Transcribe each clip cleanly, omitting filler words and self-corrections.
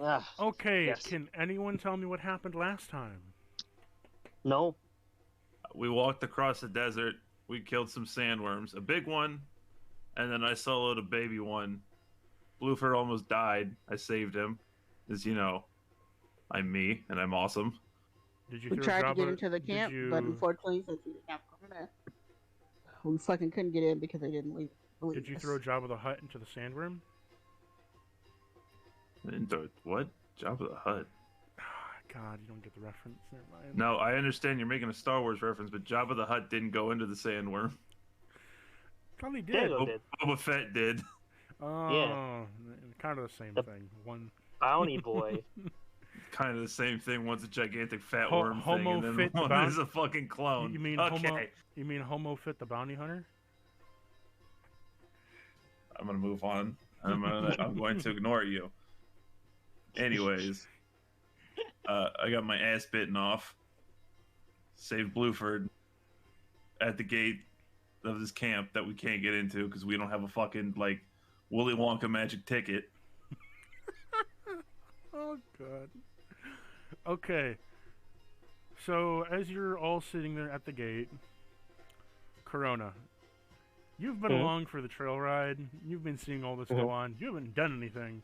Okay, Yes. can anyone tell me what happened last time? No. We walked across the desert. We killed some sandworms, a big one, and then I soloed a baby one. Blueford almost died. I saved him, as you know, I'm me and I'm awesome. Did you We throw tried to get Jabba? into the Did camp, but you unfortunately, since we didn't have Corona, we fucking couldn't get in because they didn't believe did you throw us. Jabba the Hutt into the sandworm? Into what? Jabba the Hutt. God, you don't get the reference. Never mind. No, I understand you're making a Star Wars reference, but Jabba the Hutt didn't go into the sandworm. Probably did. Django did. Boba Fett did. Yeah. Oh, kind of the same The thing. One bounty boy. Kind of the same thing. One's a gigantic fat Ho- worm thing, Homo and then Fit the one bounty- is a fucking clone. you mean Okay, Homo Fit the bounty hunter? I'm gonna move on. I'm going to ignore you. Anyways, I got my ass bitten off. Saved Blueford at the gate of this camp that we can't get into because we don't have a fucking like Willy Wonka magic ticket. Oh god. Okay. So as you're all sitting there at the gate, Corona, you've been along for the trail ride. You've been seeing all this go on. You haven't done anything.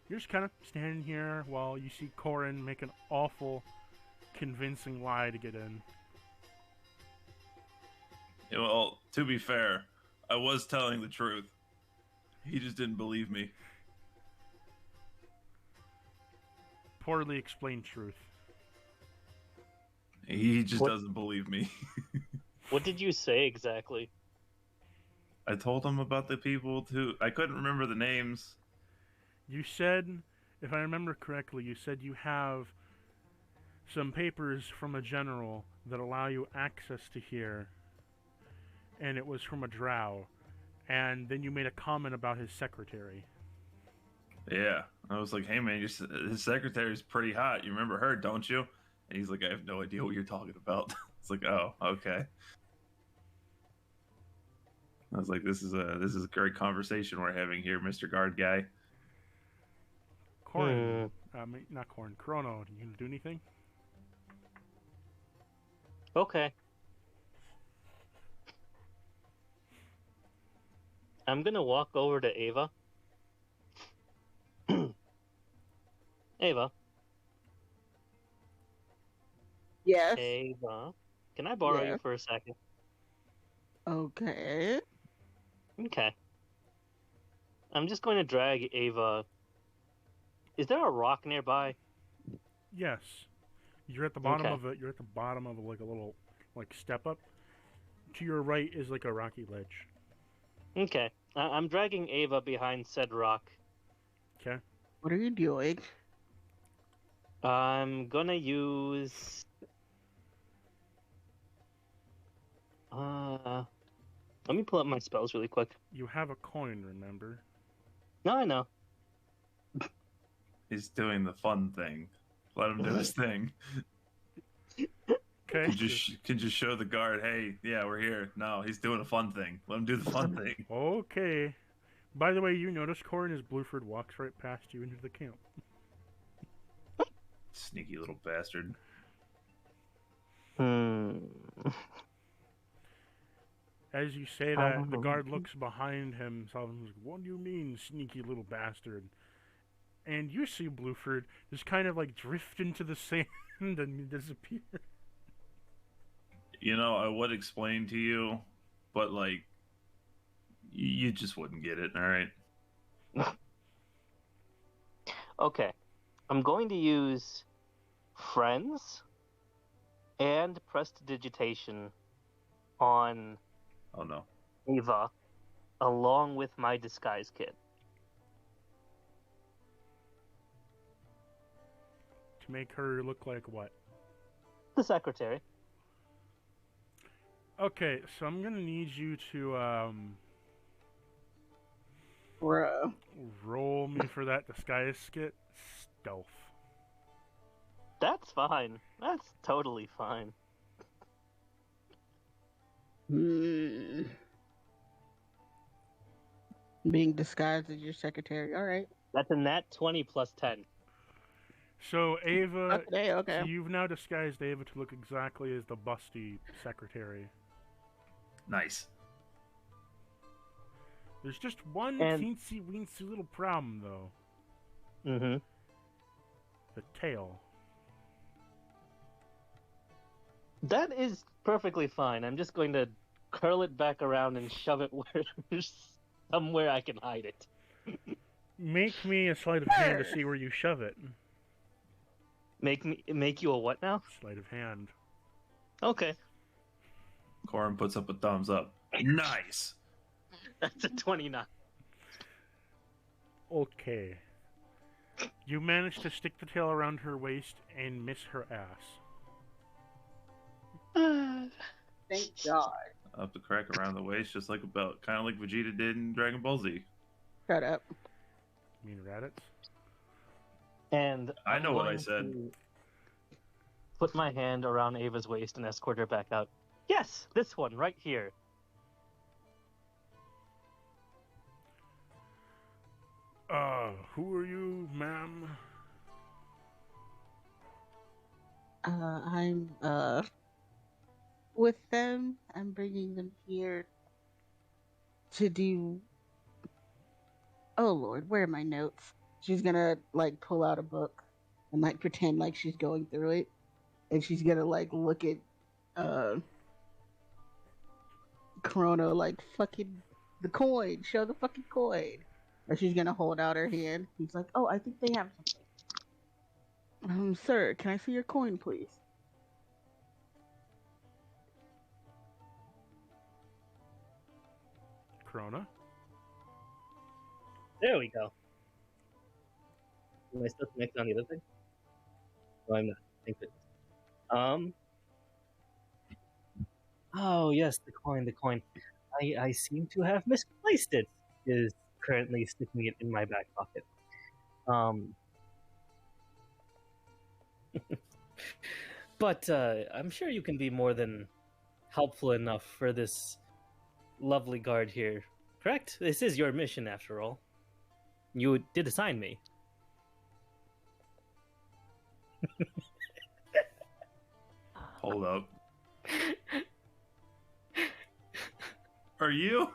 You're just kind of standing here while you see Corin make an awful, convincing lie to get in. Yeah, well, to be fair, I was telling the truth. He just didn't believe me. Poorly explained truth. He just What? doesn't believe me. What did you say exactly? I told him about the people who I couldn't remember the names. You said, if I remember correctly, you said you have some papers from a general that allow you access to here, and it was from a drow, and then you made a comment about his secretary. Yeah, I was like, "Hey man, his secretary's pretty hot. You remember her, don't you?" And he's like, "I have no idea what you're talking about." It's like, "Oh, okay." I was like, "This is a great conversation we're having here, Mister Guard guy." Corin, not Corin, Chrono, you gonna do anything? Okay. I'm gonna walk over to Ava. Ava. Yes. Ava. Can I borrow you Yes. for a second? Okay. Okay. I'm just going to drag Ava. Is there a rock nearby? Yes. You're at the bottom Okay. of it. You're at the bottom of like a little like step up. To your right is like a rocky ledge. Okay. I'm dragging Ava behind said rock. Okay. What are you doing? I'm gonna use. Let me pull up my spells really quick. You have a coin, remember? No, I know. He's doing the fun thing. Let him do his thing. Okay. Could you show the guard, hey, yeah, we're here. No, he's doing a fun thing. Let him do the fun thing. Okay. By the way, you notice Corin as Blueford walks right past you into the camp. Sneaky little bastard. As you say that, the guard looks behind him. So he's like, "What do you mean, sneaky little bastard?" And you see Blueford just kind of like drift into the sand and disappear. You know, I would explain to you, but like, you just wouldn't get it. All right. Okay. I'm going to use friends and prestidigitation on Oh no. Ava along with my disguise kit. To make her look like what? The secretary. Okay, so I'm gonna need you to Bruh. roll me for that disguise skit stealth. That's fine. That's totally fine. Being disguised as your secretary. All right. That's a nat 20 plus 10. So Ava, Okay, okay. so you've now disguised Ava to look exactly as the busty secretary. Nice. There's just one And- teensy weensy little problem though. Mm-hmm. The tail. That is perfectly fine. I'm just going to curl it back around and shove it where somewhere I can hide it. Make me a sleight of hand to see where you shove it. Make you a what now? Sleight of hand. Okay, Corin puts up a thumbs up. Nice. that's a 29. Okay. You managed to stick the tail around her waist and miss her ass. Thank God. Up the crack around the waist, just like a belt, kind of like Vegeta did in Dragon Ball Z. Shut up. You mean Raditz? And I know what I going said. to Put my hand around Ava's waist and escort her back out. Yes, this one right here. Who are you, ma'am? I'm with them. I'm bringing them here to do. Oh Lord, where are my notes? She's gonna like pull out a book and like pretend like she's going through it, and she's gonna like look at Corona like fucking the coin. Show the fucking coin. Or she's gonna hold out her hand. He's like, "Oh, I think they have something." Sir, can I see your coin, please? Corona? There we go. Am I still connected on the other thing? No, I'm not. Thank goodness. Oh yes, the coin, the coin. I seem to have misplaced it. Is currently sticking it in my back pocket. But I'm sure you can be more than helpful enough for this lovely guard here. Correct? This is your mission, after all. You did assign me. Hold up. Are you?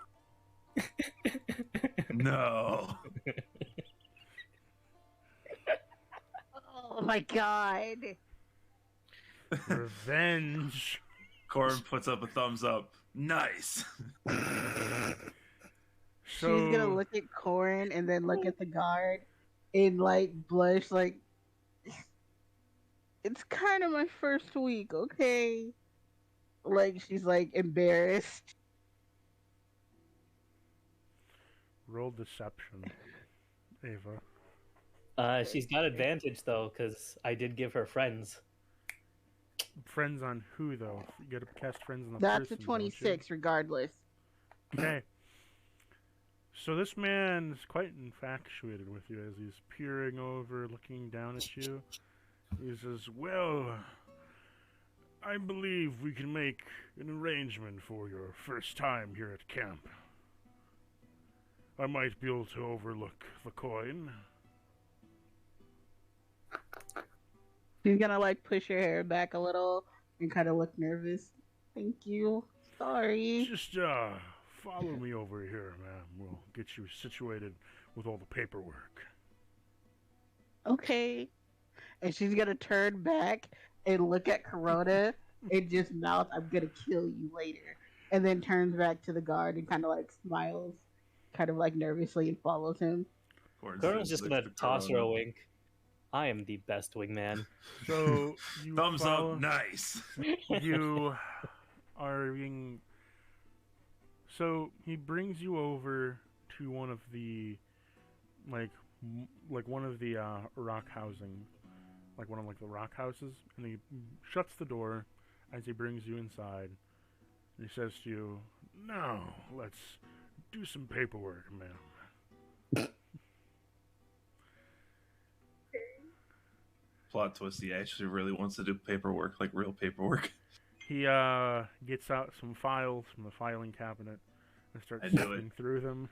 No. Oh my God! Revenge. Corin puts up a thumbs up. Nice. So, She's gonna look at Corin and then look at the guard and like blush like it's kind of my first week, okay? Like she's like embarrassed. roll deception, Ava. She's got advantage though, because I did give her friends. Friends on who, though? You gotta cast friends on the That's a person, don't you? 26 regardless. Okay. So this man is quite infatuated with you as he's peering over, looking down at you. He says, "Well, I believe we can make an arrangement for your first time here at camp. I might be able to overlook the coin." She's gonna like push her hair back a little and kind of look nervous. Thank you. Sorry. Just, follow me over here, ma'am. We'll get you situated with all the paperwork. Okay. And she's gonna turn back and look at Corona and just mouth, "I'm gonna kill you later." And then turns back to the guard and kind of like smiles, kind of like nervously, and follows him. Corona's just gonna toss her a wink. I am the best wingman. So, you Thumbs follow, up. Nice. You are being... So, he brings you over to one of the, like one of the, rock housing, like one of, like, the rock houses, and he shuts the door as he brings you inside, and he says to you, "Now, let's do some paperwork, ma'am." Plot twist, he actually really wants to do paperwork, like real paperwork. He, gets out some files from the filing cabinet and starts I knew sifting through them.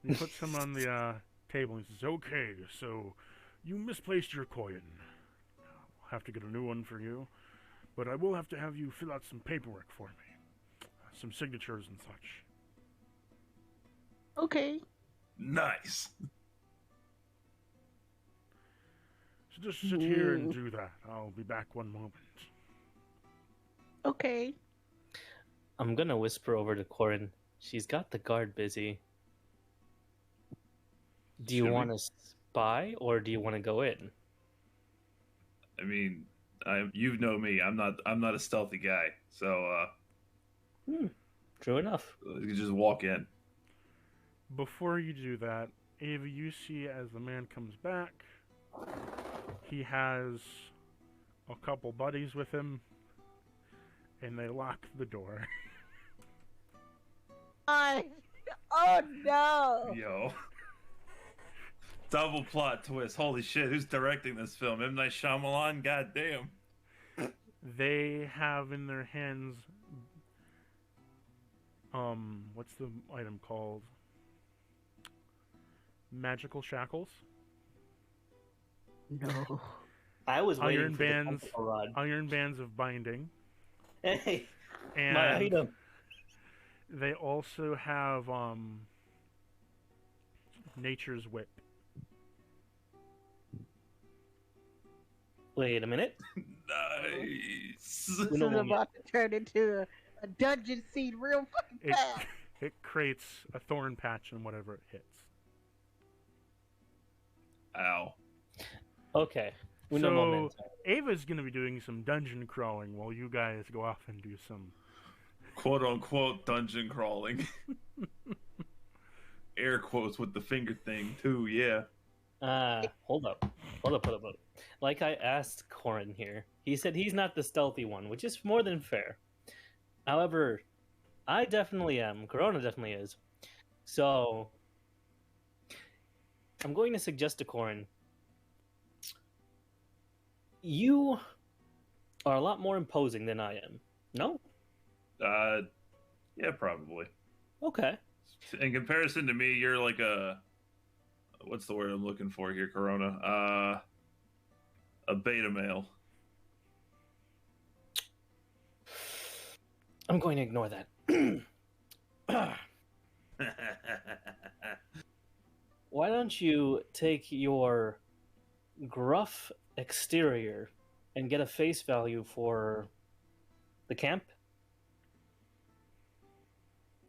And he puts them on the, table and he says, "Okay, so You misplaced your coin. I'll have to get a new one for you, but I will have to have you fill out some paperwork for me. Some signatures and such. Okay. Nice. So just sit here and do that. I'll be back one moment. Okay. I'm gonna whisper over to Corin. She's got the guard busy. Do you Should we? want to spy or do you want to go in? I mean, you know me. I'm not a stealthy guy, so True enough. you can just walk in. Before you do that, Ava, you see as the man comes back, he has a couple buddies with him, and they lock the door. Oh no! Yo. Double plot twist. Holy shit, who's directing this film? M. Night Shyamalan? God damn. They have in their hands, what's the item called? Magical shackles? No. I was waiting Iron for the bands, tentacle rod. iron bands of binding. Hey, And my item. they also have, Nature's Whip. Wait a minute. Nice. This You know is what? about to turn into a dungeon scene real fucking It, fast. it creates a thorn patch in whatever it hits. Ow. Okay. Uno So, momento. Ava's going to be doing some dungeon crawling while you guys go off and do some... Quote unquote dungeon crawling. Air quotes with the finger thing, too, yeah. Hold up. Like I asked Corin here, he said he's not the stealthy one, which is more than fair. However, I definitely am. Corona definitely is. So, I'm going to suggest to Corin, you are a lot more imposing than I am. No? Yeah, probably. Okay. In comparison to me, you're like a... What's the word I'm looking for here, Corona? A beta male. I'm going to ignore that. Why don't you take your gruff exterior and get a face value for the camp?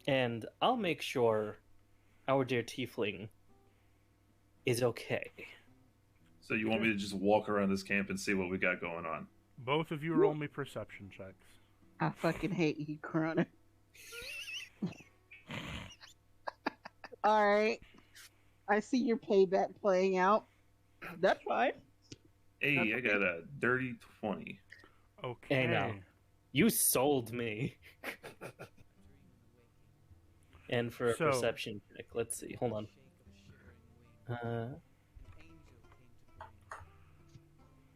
And I'll make sure our dear tiefling is okay. So you want me to just walk around this camp and see what we got going on? Both of you roll me perception checks. I fucking hate you, Corona. Alright. I see your payback playing out. That's fine. Hey, I got a dirty 20. Okay. Hey, now. You sold me. And for a So- perception check, let's see. Hold on.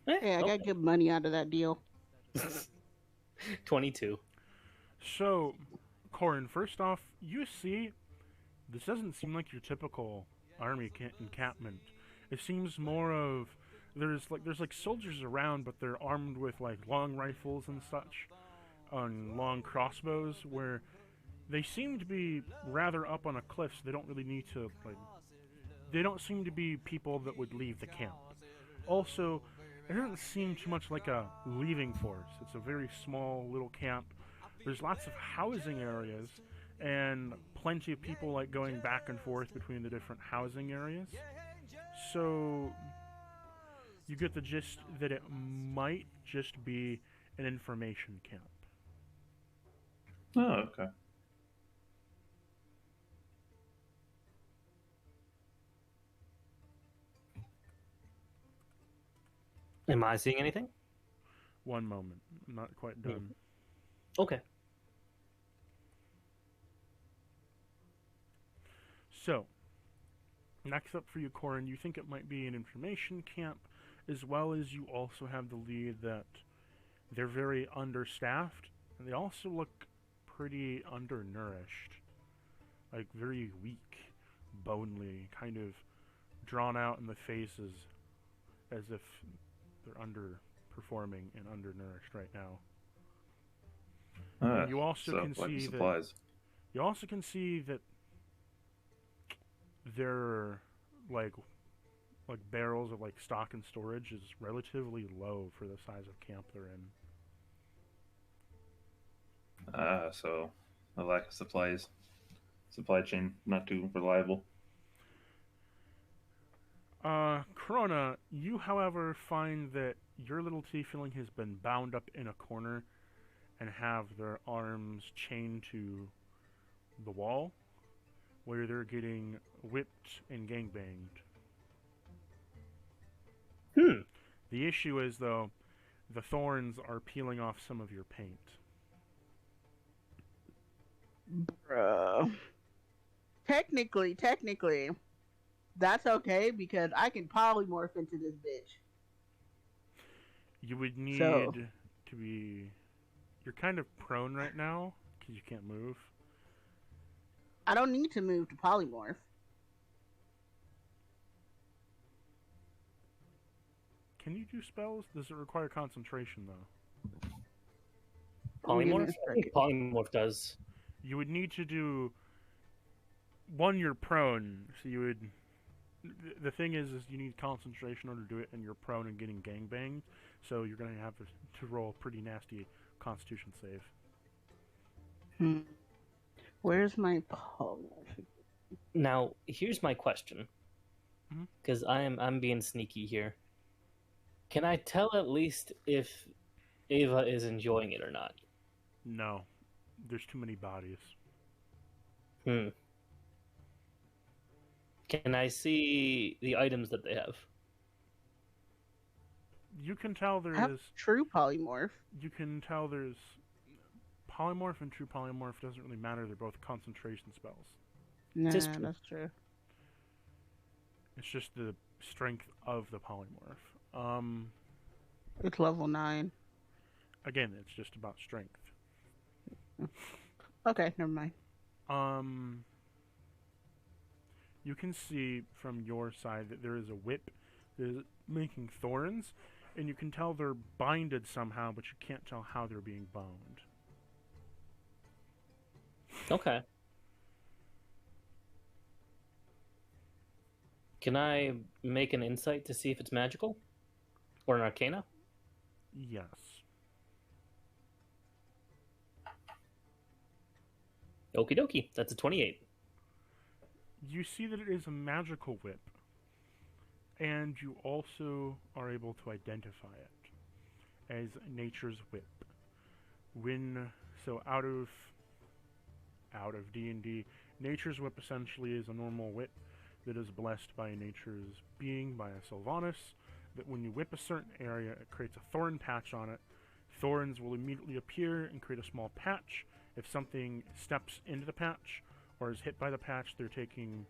Hey, I got good money out of that deal. 22. So, Corin, first off, you see, this doesn't seem like your typical army encampment. It seems more of there's like soldiers around, but they're armed with like long rifles and such, and long crossbows. Where they seem to be rather up on a cliff, so they don't really need to like. They don't seem to be people that would leave the camp. Also, it doesn't seem too much like a leaving force. It's a very small little camp. There's lots of housing areas and plenty of people like going back and forth between the different housing areas. So you get the gist that it might just be an information camp. Oh, okay. Am I seeing anything? One moment. I'm not quite done. Okay. So, next up for you, Corin, you think it might be an information camp, as well as you also have the lead that they're very understaffed, and they also look pretty undernourished. Like, very weak, bonely, kind of drawn out in the faces, as if they're underperforming and undernourished right now. And you also so can like see supplies. you also can see that their like barrels of like stock and storage is relatively low for the size of camp they're in. So a lack of supplies. Supply chain not too reliable. Corona, you however find that your little tiefling has been bound up in a corner and have their arms chained to the wall, where they're getting whipped and gangbanged. The issue is, though, the thorns are peeling off some of your paint. Bruh. Technically, that's okay because I can polymorph into this bitch. You would need So- to be... You're kind of prone right now, because you can't move. I don't need to move to polymorph. Can you do spells? Does it require concentration, though? Polymorph? I think polymorph does. You would need to do... One, you're prone, so you would... The thing is you need concentration in order to do it, and you're prone and getting gangbanged, so you're going to have to roll a pretty nasty Constitution save. Where's my polymorph? Now, here's my question. Mhm. Because I'm being sneaky here. Can I tell at least if Ava is enjoying it or not? No. There's too many bodies. Can I see the items that they have? You can tell there Have is... true polymorph. You can tell there's... Polymorph and true polymorph doesn't really matter. They're both concentration spells. Nah, Just true. that's true. It's just the strength of the polymorph. It's level 9. Again, it's just about strength. Okay, never mind. You can see from your side that there is a whip that is making thorns, and you can tell they're binded somehow, but you can't tell how they're being bound. Okay. Can I make an insight to see if it's magical? Or an arcana? Yes. Okie dokie. That's a 28. You see that it is a magical whip, and you also are able to identify it as nature's whip. Out of D&D, nature's whip essentially is a normal whip that is blessed by nature's being, by a Sylvanas, that when you whip a certain area, it creates a thorn patch on it. Thorns will immediately appear and create a small patch. If something steps into the patch or is hit by the patch, they're taking,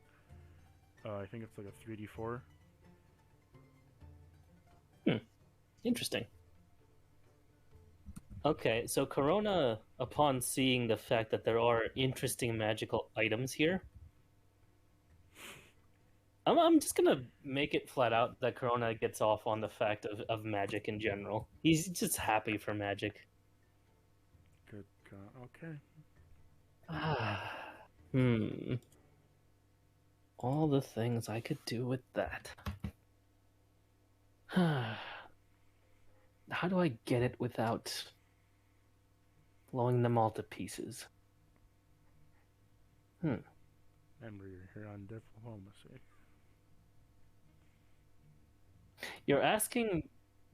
I think it's like a 3d4. Interesting. Okay, so Corona, upon seeing the fact that there are interesting magical items here, I'm just gonna make it flat out that Corona gets off on the fact of magic in general. He's just happy for magic. Good God. Okay. All the things I could do with that. How do I get it without blowing them all to pieces? Remember, you're here on diplomacy. You're asking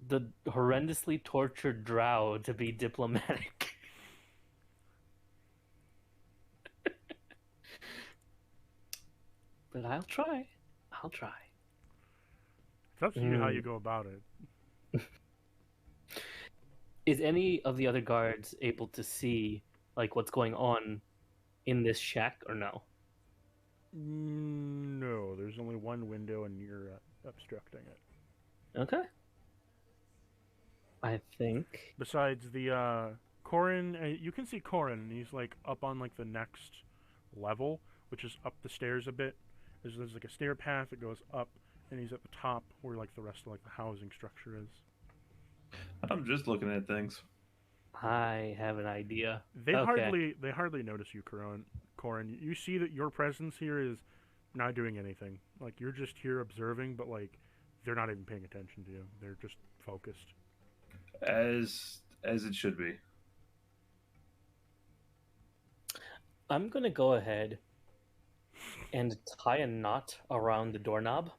the horrendously tortured drow to be diplomatic. But I'll try. It's up to you how you go about it. Is any of the other guards able to see like what's going on in this shack or no? No, there's only one window and you're obstructing it. Okay. I think. Besides the Corin, you can see Corin, and he's like up on like the next level, which is up the stairs a bit. There's like a stair path that goes up, and he's at the top where like the rest of like the housing structure is. I'm just looking at things. I have an idea. They Okay. hardly notice you, Corin. You see that your presence here is not doing anything. Like you're just here observing, but like they're not even paying attention to you. They're just focused. As it should be. I'm gonna go ahead and tie a knot around the doorknob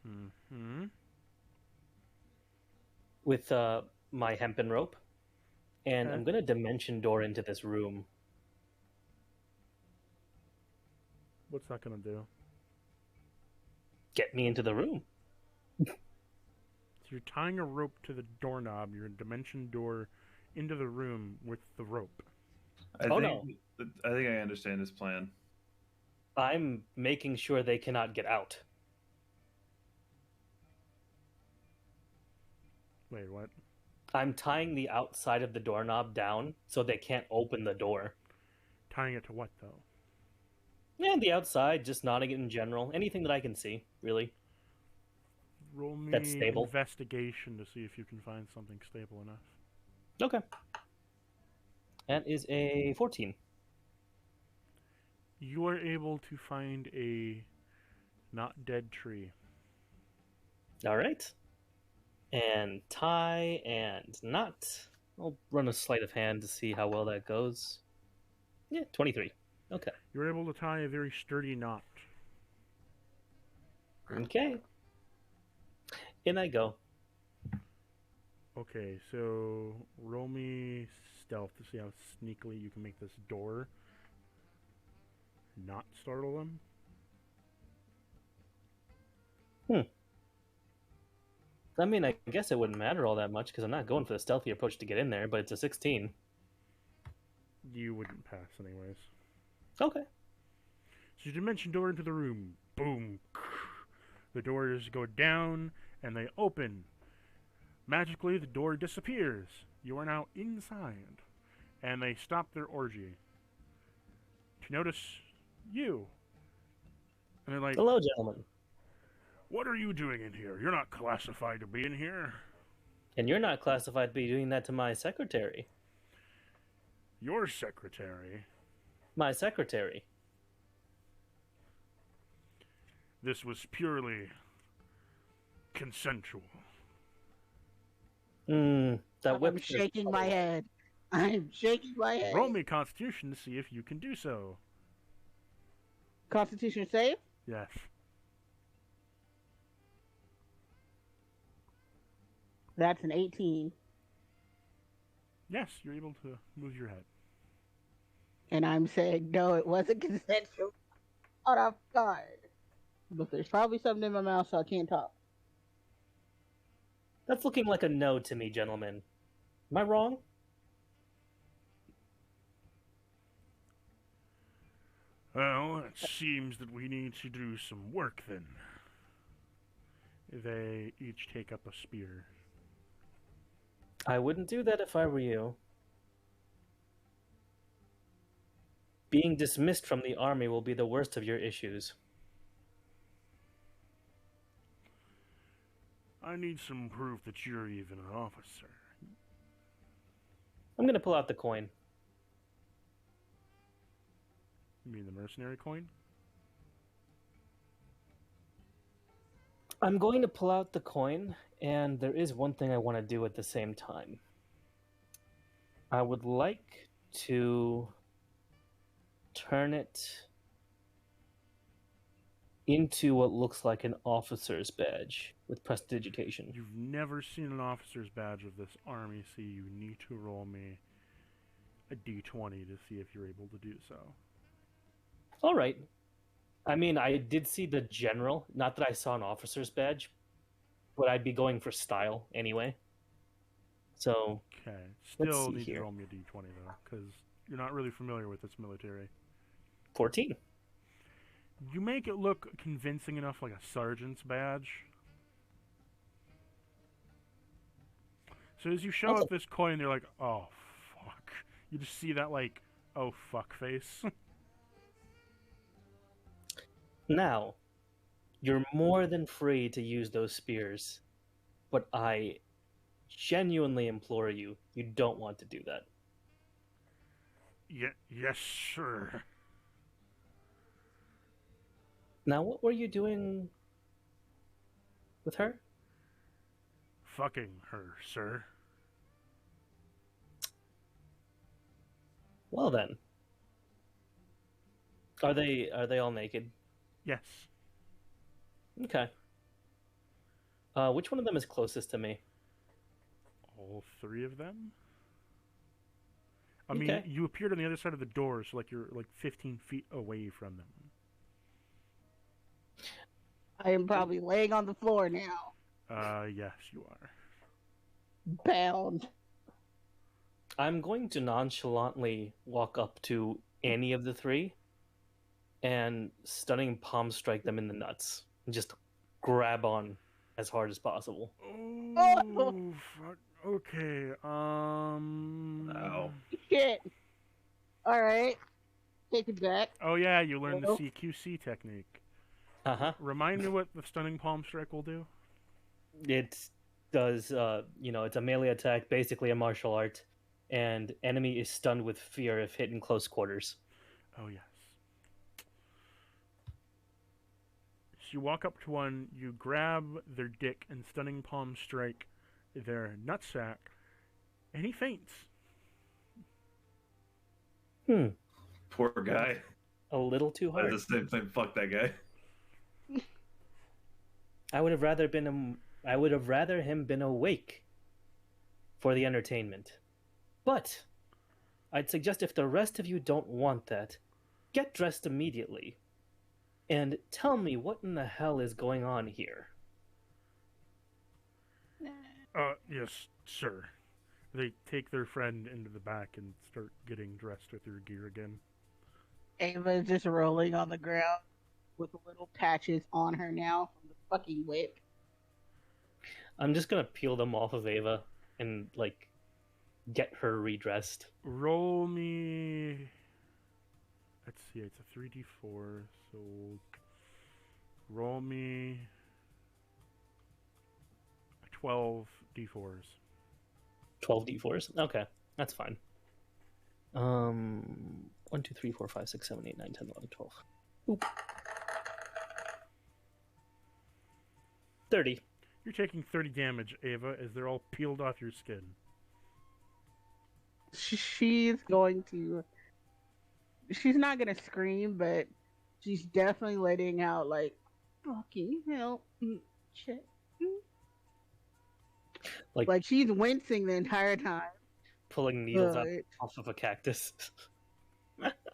Mm-hmm. with my hempen rope, and Okay. I'm gonna dimension door into this room. What's that gonna do? Get me into the room. So you're tying a rope to the doorknob. You're a dimension door into the room with the rope. I think I understand this plan. I'm making sure they cannot get out. Wait, what? I'm tying the outside of the doorknob down so they can't open the door. Tying it to what though? And the outside, just knotting it in general. Anything that I can see, really. Roll me That's stable. investigation to see if you can find something stable enough. Okay. That is a 14. You are able to find a not dead tree. All right. And tie and knot. I'll run a sleight of hand to see how well that goes. Yeah, 23. Okay. You're able to tie a very sturdy knot. Okay. In I go. Okay, so roll me stealth to see how sneakily you can make this door not startle them. I mean, I guess it wouldn't matter all that much because I'm not going for the stealthy approach to get in there, but it's a 16. You wouldn't pass anyways. Okay. So you dimension door into the room. Boom. The doors go down and they open. Magically, the door disappears. You are now inside. And they stop their orgy to notice you. And they're like, Hello, gentlemen. "What are you doing in here? You're not classified to be in here." And you're not classified to be doing that to my secretary. Your secretary. My secretary. This was purely consensual. That I'm whip. shaking my head. I'm shaking my head. Roll me Constitution to see if you can do so. Constitution save? Yes. That's an 18. Yes, you're able to move your head. And I'm saying, no, it wasn't consensual. Caught off guard. But there's probably something in my mouth, so I can't talk. That's looking like a no to me, gentlemen. Am I wrong? Well, it seems that we need to do some work then. They each take up a spear. I wouldn't do that if I were you. Being dismissed from the army will be the worst of your issues. I need some proof that you're even an officer. I'm going to pull out the coin. You mean the mercenary coin? I'm going to pull out the coin, and there is one thing I want to do at the same time. I would like to turn it into what looks like an officer's badge with prestidigitation. You've never seen an officer's badge of this army, so you need to roll me a d20 to see if you're able to do so. All right. I mean, I did see the general. Not that I saw an officer's badge, but I'd be going for style anyway. So, Okay. let's Still see need here. to roll me a d20 though, because you're not really familiar with its military. 14. You make it look convincing enough like a sergeant's badge. So as you show Also- up this coin, they're like, "Oh, fuck." You just see that, like, "Oh, fuck" face. Now, You're more than free to use those spears, but I genuinely implore you, you don't want to do that. Yes, sir. Now, what were you doing with her? Fucking her, sir. Well then. Are they all naked? Yes. Okay. Which one of them is closest to me? All three of them? I mean, Okay. you appeared on the other side of the door, so like you're like 15 feet away from them. I am probably laying on the floor now, Yes, you are. bound. I'm going to nonchalantly walk up to any of the three and stunning palm strike them in the nuts. And just grab on as hard as possible. Oh, fuck. Okay, Ow. Shit. All right, take it back. Oh, yeah, you learned the Well. CQC technique. Uh-huh. Remind me what the stunning palm strike will do? It does, it's a melee attack, basically a martial art, and enemy is stunned with fear if hit in close quarters. Oh, yes. So you walk up to one, you grab their dick and stunning palm strike their nutsack, and he faints. Poor guy. A little too I hard. did the same thing. Fuck that guy. I would have rather him been awake for the entertainment. But I'd suggest if the rest of you don't want that, get dressed immediately and tell me what in the hell is going on here. Yes, sir. They take their friend into the back and start getting dressed with their gear again. Ava is just rolling on the ground with little patches on her now from the fucking whip. I'm just gonna peel them off of Ava and get her redressed. Roll me. Let's see, it's a 3d4, so roll me 12 d4s. 12 d4s? Okay, that's fine. 1, 2, 3, 4, 5, 6, 7, 8, 9, 10, 11, 12. Oop. 30. You're taking 30 damage, Ava, as they're all peeled off your skin. She's not gonna scream, but she's definitely letting out fucking help. Shit. Like she's wincing the entire time. Pulling needles out off of a cactus.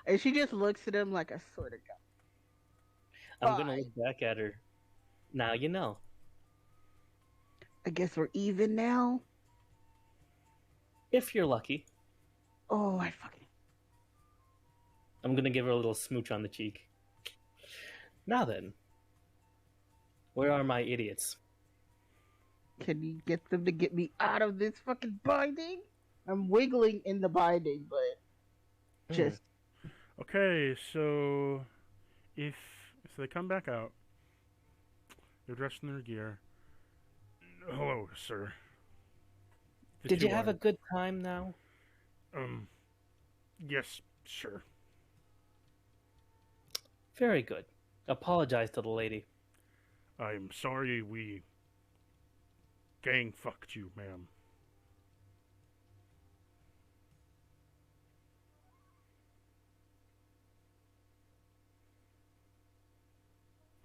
And she just looks at him like, I swear to God. I'm gonna look back at her. Now you know. I guess we're even now. If you're lucky. Oh, I fucking. I'm gonna give her a little smooch on the cheek. Now then. Where are my idiots? Can you get them to get me out of this fucking binding? I'm wiggling in the binding, but just. Okay, so if they come back out, they're dressed in their gear. Hello, sir. Did you have a good time now? Yes, sure. Very good. Apologize to the lady. I'm sorry we gang fucked you, ma'am.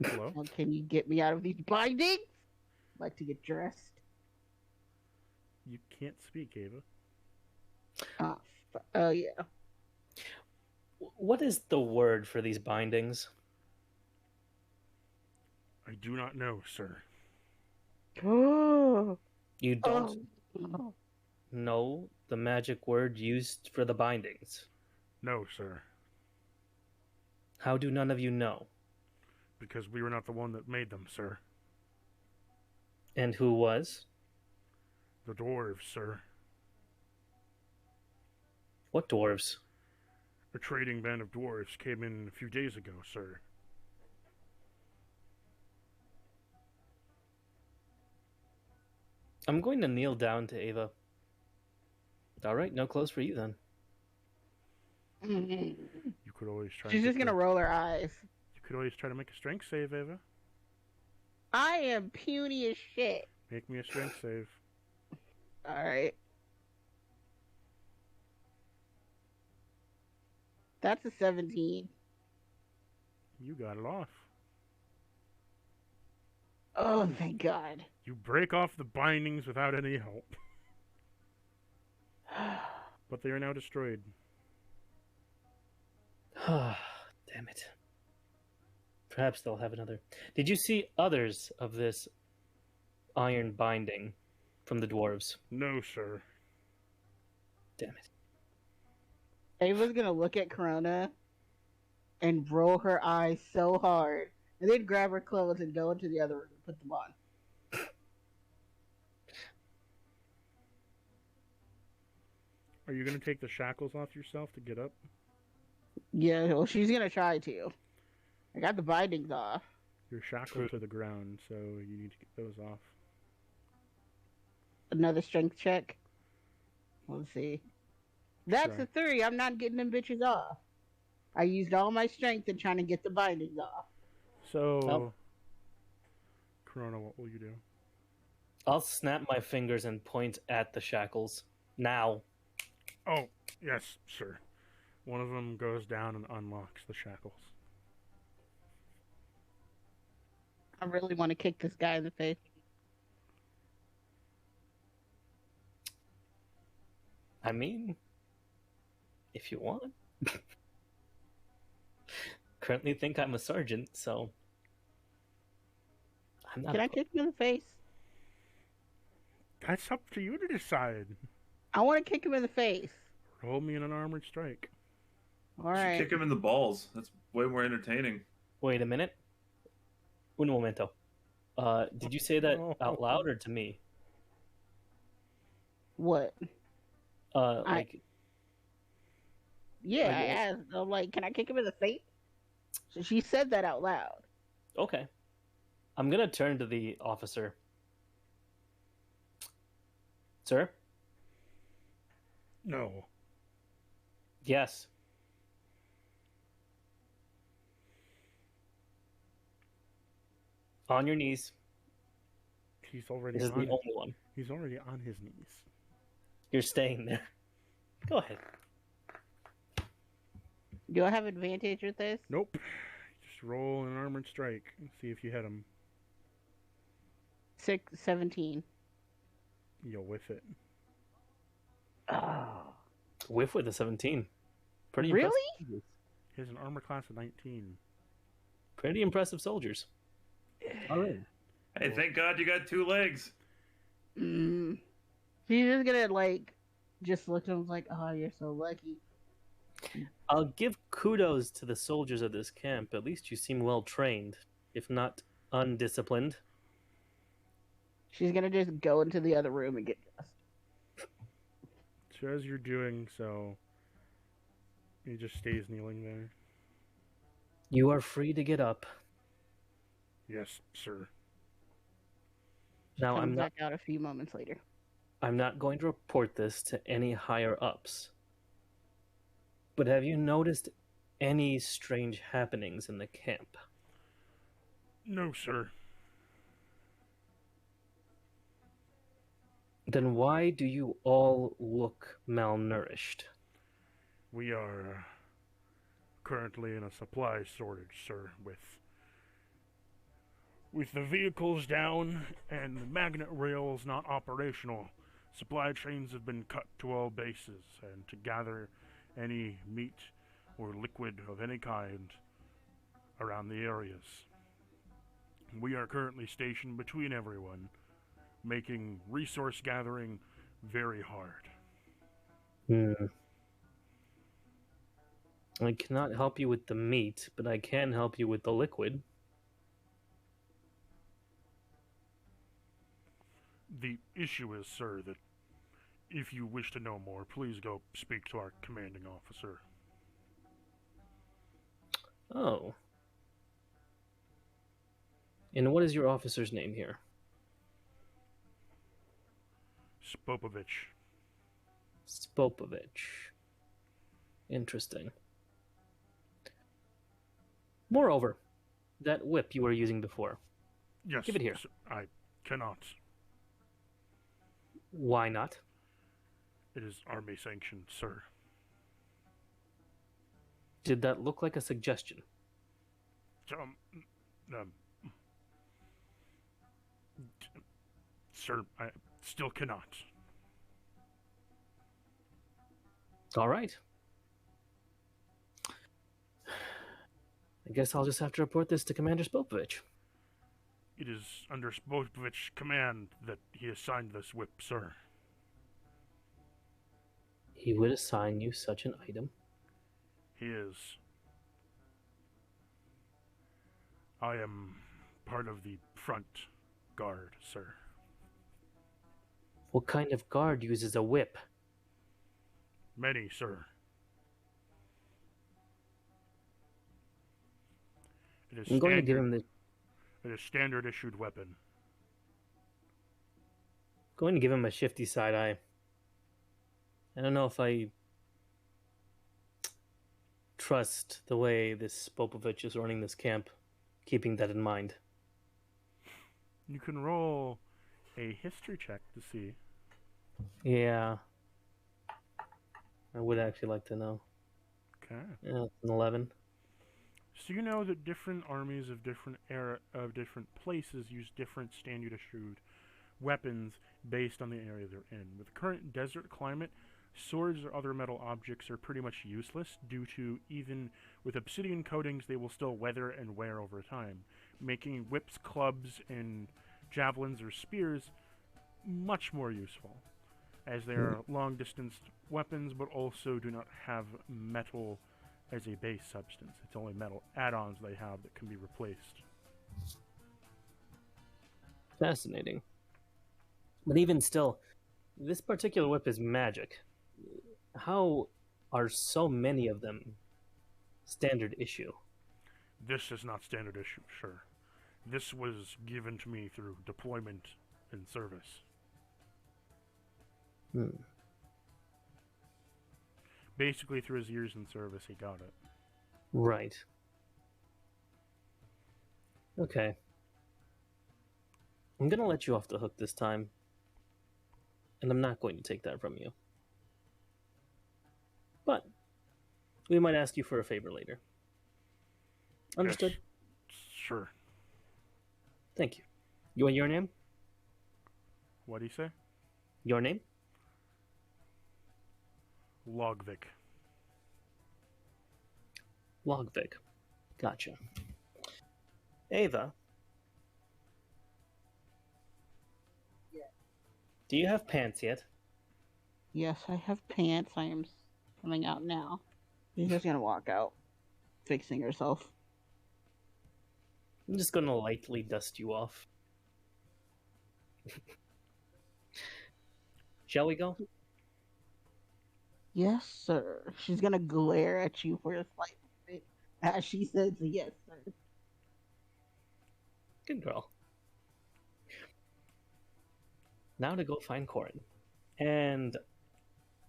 Hello? Well, can you get me out of these bindings? I'd like to get dressed. You can't speak, Ava. Oh, yeah. What is the word for these bindings? I do not know, sir. Oh. You don't Oh. know the magic word used for the bindings? No, sir. How do none of you know? Because we were not the one that made them, sir. And who was? The dwarves, sir. What dwarves? A trading band of dwarves came in a few days ago, sir. I'm going to kneel down to Ava. All right, no clothes for you then. You could always try. She's and just get gonna roll her eyes. You could always try to make a strength save, Ava. I am puny as shit. Make me a strength save. All right. That's a 17. You got it off. Oh, thank God. You break off the bindings without any help. But they are now destroyed. Damn it. Perhaps they'll have another. Did you see others of this iron binding from the dwarves? No, sir. Damn it. Ava's gonna look at Corona and roll her eyes so hard, and then grab her clothes and go into the other room and put them on. Are you going to take the shackles off yourself to get up? Yeah, well, she's gonna try to. I got the bindings off. You're shackled to the ground, so you need to get those off. Another strength check. Let's see. That's Sure. a 3. I'm not getting them bitches off. I used all my strength in trying to get the bindings off. So, Oh. Corona, what will you do? I'll snap my fingers and point at the shackles. Now. Oh, yes, sir. One of them goes down and unlocks the shackles. I really want to kick this guy in the face. I mean, if you want. Currently think I'm a sergeant, so I'm not. Can I kick him in the face? That's up to you to decide. I want to kick him in the face. Roll me in an armored strike. All You should right. kick him in the balls. That's way more entertaining. Wait a minute. Un momento. Did you say that out loud or to me? What? Like, Yeah, I I guess. asked. I'm like, can I kick him in the face? So she said that out loud. okay. I'm gonna turn to the officer. Sir? No. Yes. On your knees. He's already This is on. the only one. He's already on his knees. You're staying there. Go ahead. Do I have advantage with this? Nope. Just roll an armored strike and see if you hit him. 17. You'll whiff it. Oh. Whiff with a 17. Pretty Really? impressive. He has an armor class of 19. Pretty impressive soldiers. All right. Hey, thank God you got 2 legs. Mm. She's just gonna just look at him like, oh, you're so lucky. I'll give kudos to the soldiers of this camp. At least you seem well trained, if not undisciplined. She's gonna just go into the other room and get dressed. So as you're doing so, he just stays kneeling there. You are free to get up. Yes, sir. Now Comes I'm not back out a few moments later. I'm not going to report this to any higher ups. But have you noticed any strange happenings in the camp? No, sir. Then why do you all look malnourished? We are currently in a supply shortage, sir, with the vehicles down and the magnet rails not operational. Supply chains have been cut to all bases, and to gather any meat or liquid of any kind around the areas. We are currently stationed between everyone, making resource gathering very hard. I cannot help you with the meat, but I can help you with the liquid. The issue is, sir, that if you wish to know more, please go speak to our commanding officer. Oh. And what is your officer's name here? Spopovich. Spopovich. Interesting. Moreover, that whip you were using before. Yes. Give it here. I cannot. Why not? It is army sanctioned, sir. Did that look like a suggestion? Um, um, sir, I still cannot. All right. I guess I'll just have to report this to Commander Spopovich. It is under Spopovich's command that he assigned this whip, sir. He would assign you such an item? He is. I am part of the front guard, sir. What kind of guard uses a whip? Many, sir. It is I'm going to give him the It is standard issued weapon. going to give him a shifty side eye. I don't know if I trust the way this Spopovich is running this camp, keeping that in mind. You can roll a history check to see. Yeah. I would actually like to know. Okay. Yeah, it's an 11. So you know that different armies of different different places use different standard issued weapons based on the area they're in. With the current desert climate, swords or other metal objects are pretty much useless due to even with obsidian coatings they will still weather and wear over time, making whips, clubs, and javelins or spears much more useful, as they are long-distance weapons but also do not have metal as a base substance. It's only metal add-ons they have that can be replaced. Fascinating. But even still, this particular whip is magic. How are so many of them standard issue? This is not standard issue, sure. This was given to me through deployment and service. Basically, through his years in service, he got it. Right. Okay. I'm gonna let you off the hook this time. And I'm not going to take that from you. But we might ask you for a favor later. Understood? Yes. Sure. Thank you. You want your name? What do you say? Your name? Logvik. Logvik. Gotcha. Ava. Yeah. Do you have pants yet? Yes, I have pants. I am coming out now. She's just gonna walk out, fixing herself. I'm just gonna lightly dust you off. Shall we go? Yes, sir. She's gonna glare at you for a slight bit as she says yes, sir. Good girl. Now to go find Corin. And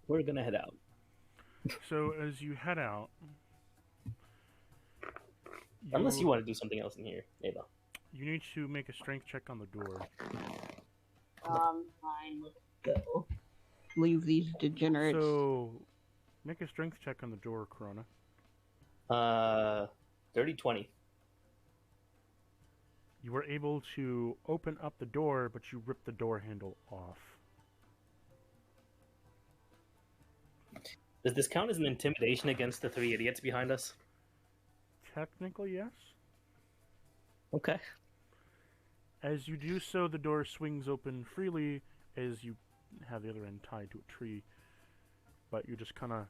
we're gonna head out. So as you head out, Unless you want to do something else in here, Ava. you need to make a strength check on the door. Fine. Let's go. Leave these degenerates. So make a strength check on the door, Corona. 30-20. You were able to open up the door, but you ripped the door handle off. Does this count as an intimidation against the three idiots behind us? Technically, yes. Okay. As you do so, the door swings open freely as you have the other end tied to a tree. But you just kind of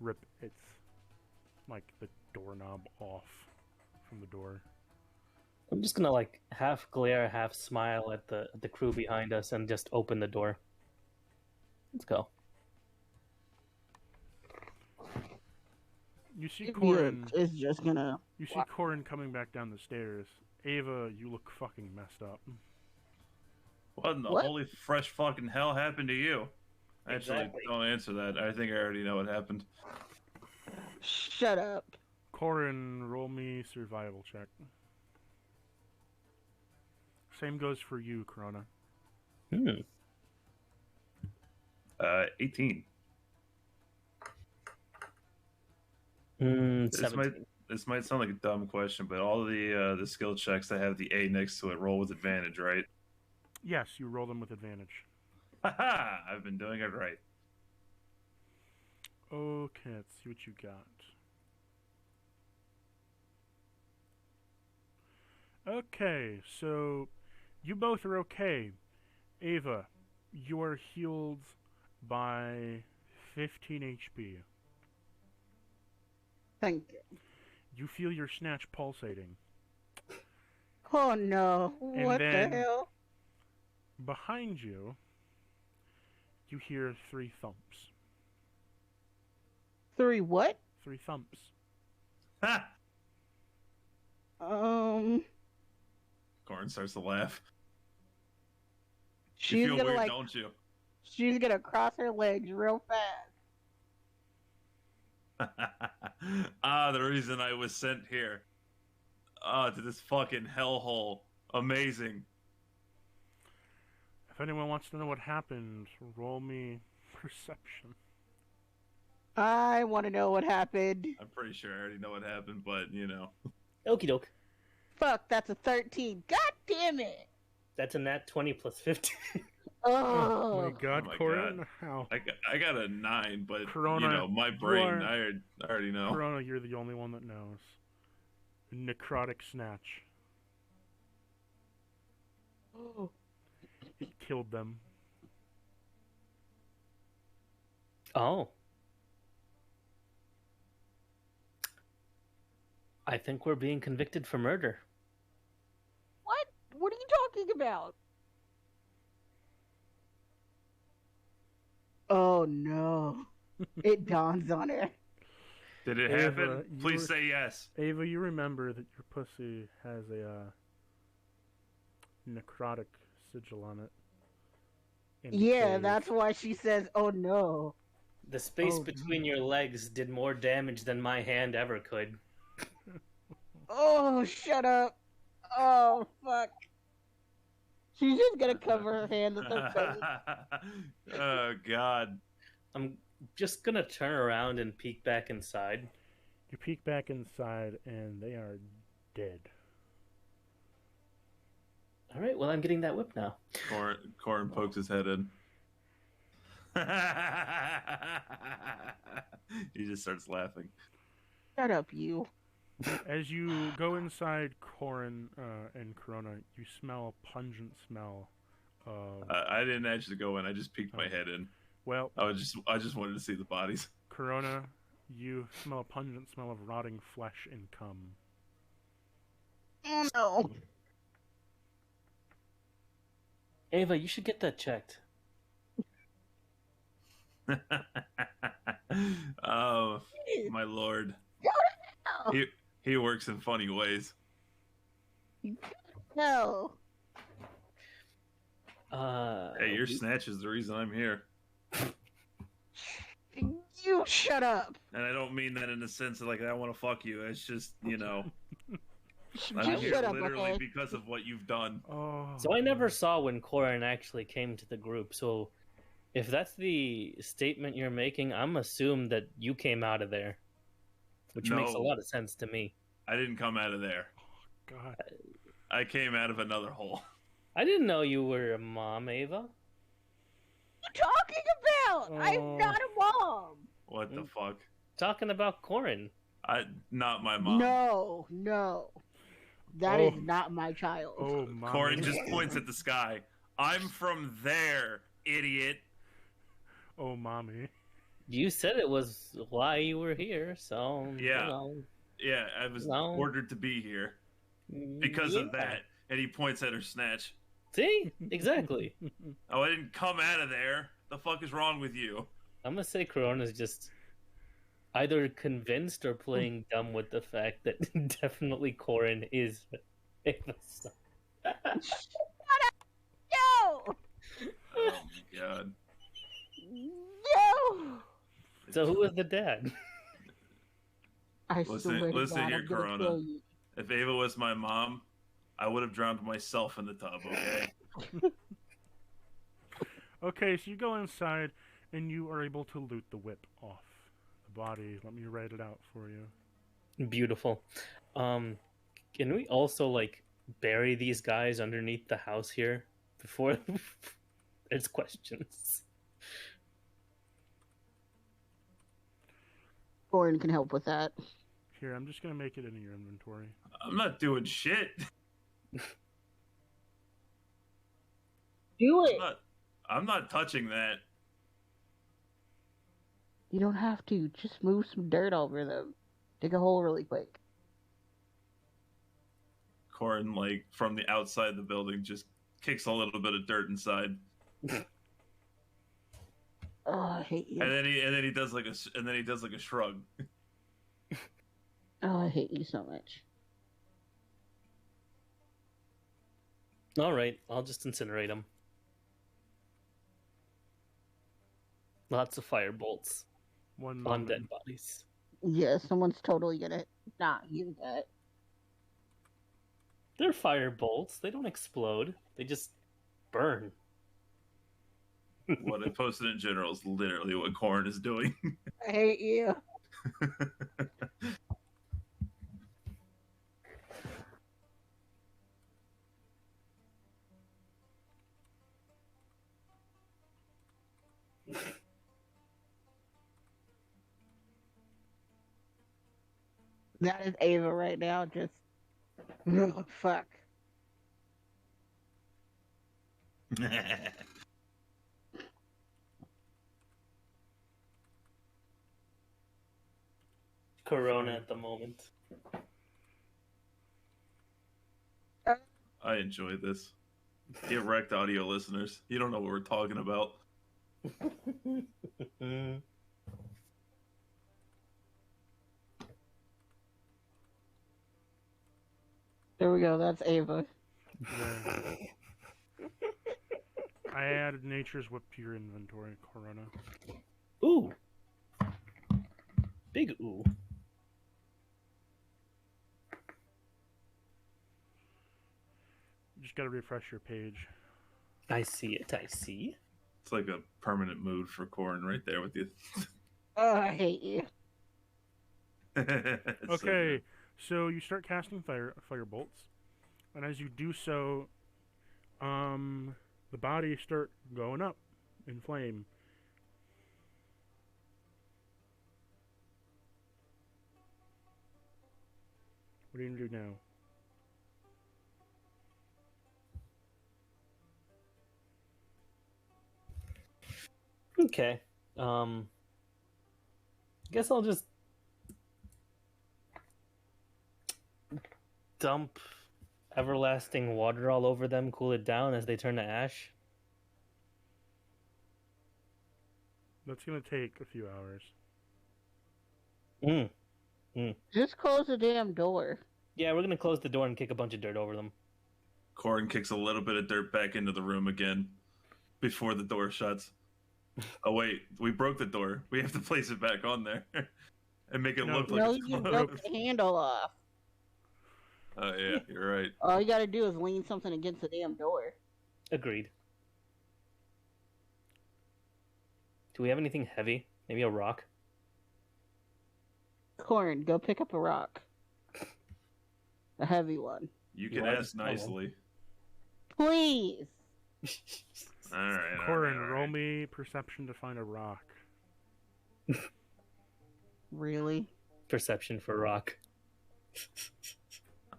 rip its, like, the doorknob off from the door. I'm just gonna like half glare, half smile at the crew behind us and just open the door. Let's go. You see Corin. is just gonna. You see Corin coming back down the stairs. Ava, you look fucking messed up. What in the What? holy fresh fucking hell happened to you? Actually, Exactly. don't answer that. I think I already know what happened. Shut up. Corin, roll me survival check. Same goes for you, Corona. 18. This 17. might sound like a dumb question, but all the skill checks that have the A next to it roll with advantage, right? Yes, you roll them with advantage. Haha! I've been doing it right. Okay, let's see what you got. Okay, so you both are okay. Ava, you are healed by 15 HP. Thank you. You feel your snatch pulsating. Oh no. And What then- the hell? Behind you, you hear 3 thumps. 3 what? 3 thumps. Ha! Um, Corin starts to laugh. You she's feel gonna weird, like, don't you? she's gonna cross her legs real fast. The reason I was sent here. To this fucking hellhole. Amazing. If anyone wants to know what happened, roll me perception. I want to know what happened. I'm pretty sure I already know what happened, but you know. Okie doke. Fuck, that's a 13. God damn it. That's a nat 20 plus 15. Oh my Oh, god, my Corin! How? I got a 9, but Corona, you know, my you brain, are- I already know. Corona, you're the only one that knows. Necrotic snatch. Oh. It killed them. Oh. I think we're being convicted for murder. What? What are you talking about? Oh no. It dawns on her. Did it Ava, happen? you Please were- say yes. Ava, you remember that your pussy has a necrotic sigil on it. in the Yeah, cave. that's why she says, oh no. The space Oh, between your legs did more damage than my hand ever could. Oh, shut up. Oh, fuck. She's just gonna cover her hand with her face. Oh God. I'm just gonna turn around and peek back inside. You peek back inside, and they are dead. All right, well, I'm getting that whip now. Corin pokes his head in. He just starts laughing. Shut up, you. As you go inside Corin and Corona, you smell a pungent smell of... I didn't actually go in. I just peeked my head in. well, I just wanted to see the bodies. Corona, you smell a pungent smell of rotting flesh and cum. Oh, no. Ava, you should get that checked. Oh, my lord. He works in funny ways. No. Hey, your snatch is the reason I'm here. You shut up. And I don't mean that in the sense of like I want to fuck you. It's just, you know, I'm Just here shut up, literally okay? because of what you've done. Oh, So I never saw when Corin actually came to the group. So if that's the statement you're making, I'm assumed that you came out of there, which makes a No. lot of sense to me. I didn't come out of there. God. I came out of another hole. I didn't know you were a mom, Ava. What are you talking about? Oh. I'm not a mom. What the fuck? Talking about Corin. Not my mom. No. That is Oh. not my child. Oh, mommy. Corin just points at the sky. I'm from there, idiot. Oh, mommy. You said it was why you were here, so Yeah. You know, Yeah, I was No. ordered to be here because of yeah. that. And he points at her snatch. See, exactly. Oh, I didn't come out of there. The fuck is wrong with you? I'm gonna say Corona's just either convinced or playing dumb with the fact that definitely Corin is Ava's son. No. Oh my god. No! So who was the dad? I Listen, swear to listen God, here, I'm gonna Corona. kill you. If Ava was my mom, I would have drowned myself in the tub, okay? Okay, so you go inside, and you are able to loot the whip off the body. Let me write it out for you. Beautiful. Can we also like bury these guys underneath the house here before there's questions? Gordon can help with that. Here, I'm just gonna make it in your inventory. I'm not doing shit. Do it! I'm not touching that. You don't have to. Just move some dirt over them. Dig a hole really quick. Corin, like, from the outside of the building, just kicks a little bit of dirt inside. Oh, I hate you. And then he does like a shrug. Oh, I hate you so much. All right, I'll just incinerate them. Lots of fire bolts One on moment. dead bodies. Yeah, someone's totally gonna not use that. They're fire bolts. They don't explode. They just burn. What I posted in general is literally what Corin is doing. I hate you. That is Ava right now, just oh, fuck. Corona at the moment. I enjoy this. Get wrecked, audio listeners. You don't know what we're talking about. There we go, that's Ava. There. I added Nature's Whip to your inventory, Corona. Ooh. Big ooh. You just gotta refresh your page. I see it, I see. It's like a permanent mood for Corin right there with you. Oh, I hate you. It's so Okay, good. so you start casting fire bolts, and as you do so, the bodies start going up in flame. What are you gonna do now? Okay. Guess I'll just dump everlasting water all over them, cool it down as they turn to ash. That's gonna take a few hours. Just close the damn door. Yeah, we're gonna close the door and kick a bunch of dirt over them. Corin kicks a little bit of dirt back into the room again before the door shuts. Oh wait, we broke the door. We have to place it back on there and make it No. look like No, it's you closed. broke the handle off. Oh yeah, you're right. All you gotta do is lean something against the damn door. Agreed. Do we have anything heavy? Maybe a rock? Corn, go pick up a rock. A heavy one. You You can are ask nicely. Please! All right. Corin, roll me perception to find a rock. Really? Perception for rock.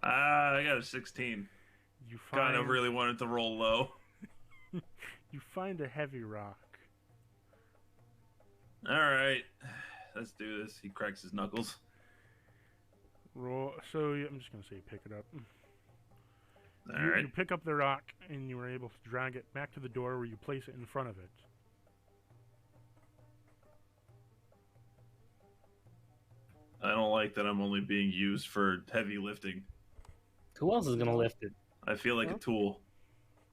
I got a 16. You find Kind of really wanted to roll low. you find a heavy rock. All right, let's do this. He cracks his knuckles. Roll. So I'm just gonna say pick it up. All You, right. you pick up the rock and you were able to drag it back to the door where you place it in front of it. I don't like that I'm only being used for heavy lifting. Who else is gonna lift it? I feel like a tool.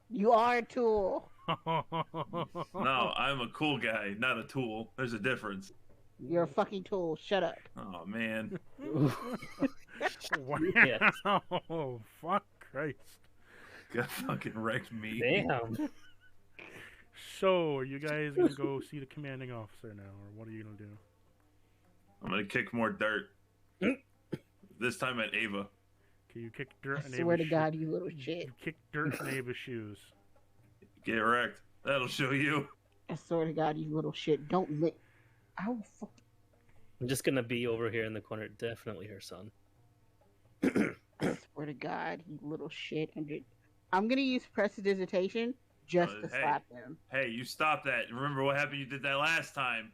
You are a tool. No, I'm a cool guy, not a tool. There's a difference. You're a fucking tool. Shut up. Oh man. Wow. Yes. Fuck Christ. Got fucking wrecked me. Damn. So, are you guys gonna go see the commanding officer now, or what are you gonna do? I'm gonna kick more dirt. This time at Ava. Okay, you kick dirt I in swear Ava's to God, you little shoes. shit. You kick dirt in Ava's shoes. Get wrecked. That'll show you. I swear to God, you little shit. Don't lick. I will fuck. I'm just gonna be over here in the corner. Definitely her son. I swear to God, you little shit. I'm gonna use prestidigitation just to Hey. slap him. Hey, you stop that. Remember what happened? You did that last time.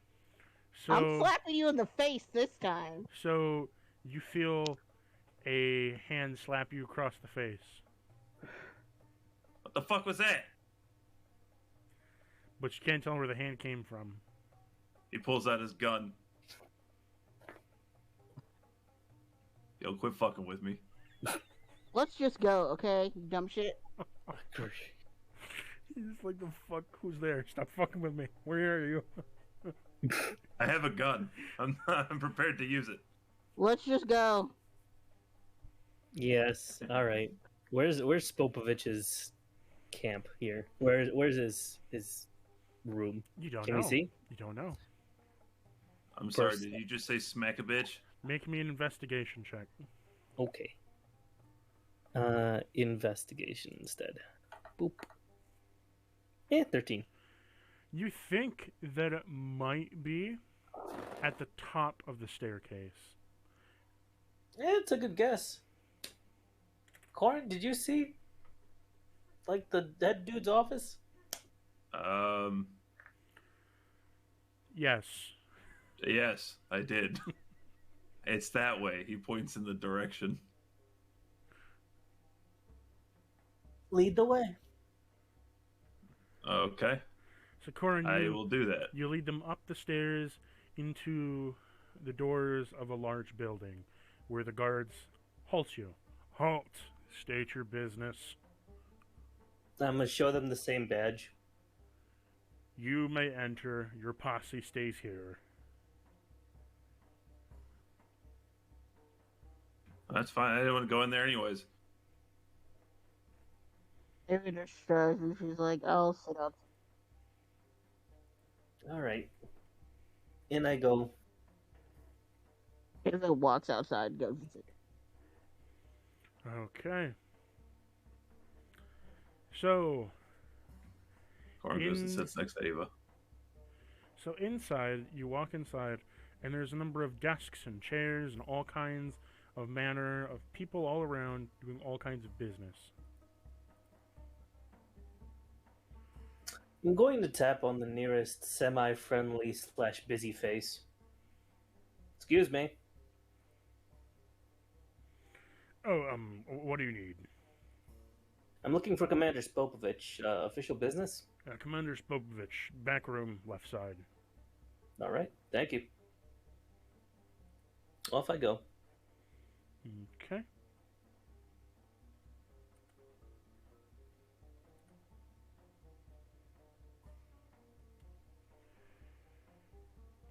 So, I'm slapping you in the face this time. so you feel a hand slap you across the face. What the fuck was that? But you can't tell where the hand came from. He pulls out his gun. Yo, quit fucking with me. Let's just go, okay? You dumb shit. He's just like, the fuck? Who's there? Stop fucking with me. Where are you? I have a gun. I'm prepared to use it. Let's just go. Yes. All right. Where's Spopovich's camp here? Where's his room? You don't Can know. we see? You don't know. I'm sorry, First- did you just say smack a bitch? Make me an investigation check. Okay. Investigation instead. Boop. 13. You think that it might be at the top of the staircase. It's a good guess. Corin, did you see like the dead dude's office? Yes. Yes, I did. It's that way. He points in the direction. Lead the way. Okay, So, Corin, I will do that. you lead them up the stairs into the doors of a large building where the guards halt you. Halt. State your business. I'm gonna show them the same badge. You may enter. Your posse stays here. That's fine. I didn't want to go in there anyways. Ava just shrugs and she's like, I'll sit up. All right. In I go. Ava walks outside and goes and sits. Okay. So, Corin goes and sits next to Ava. So inside, you walk inside, and there's a number of desks and chairs and all kinds of manner of people all around doing all kinds of business. I'm going to tap on the nearest semi-friendly / busy face. Excuse me. Oh, what do you need? I'm looking for Commander Spopovich. Official business? Commander Spopovich, back room, left side. All right. Thank you. Off I go. Okay.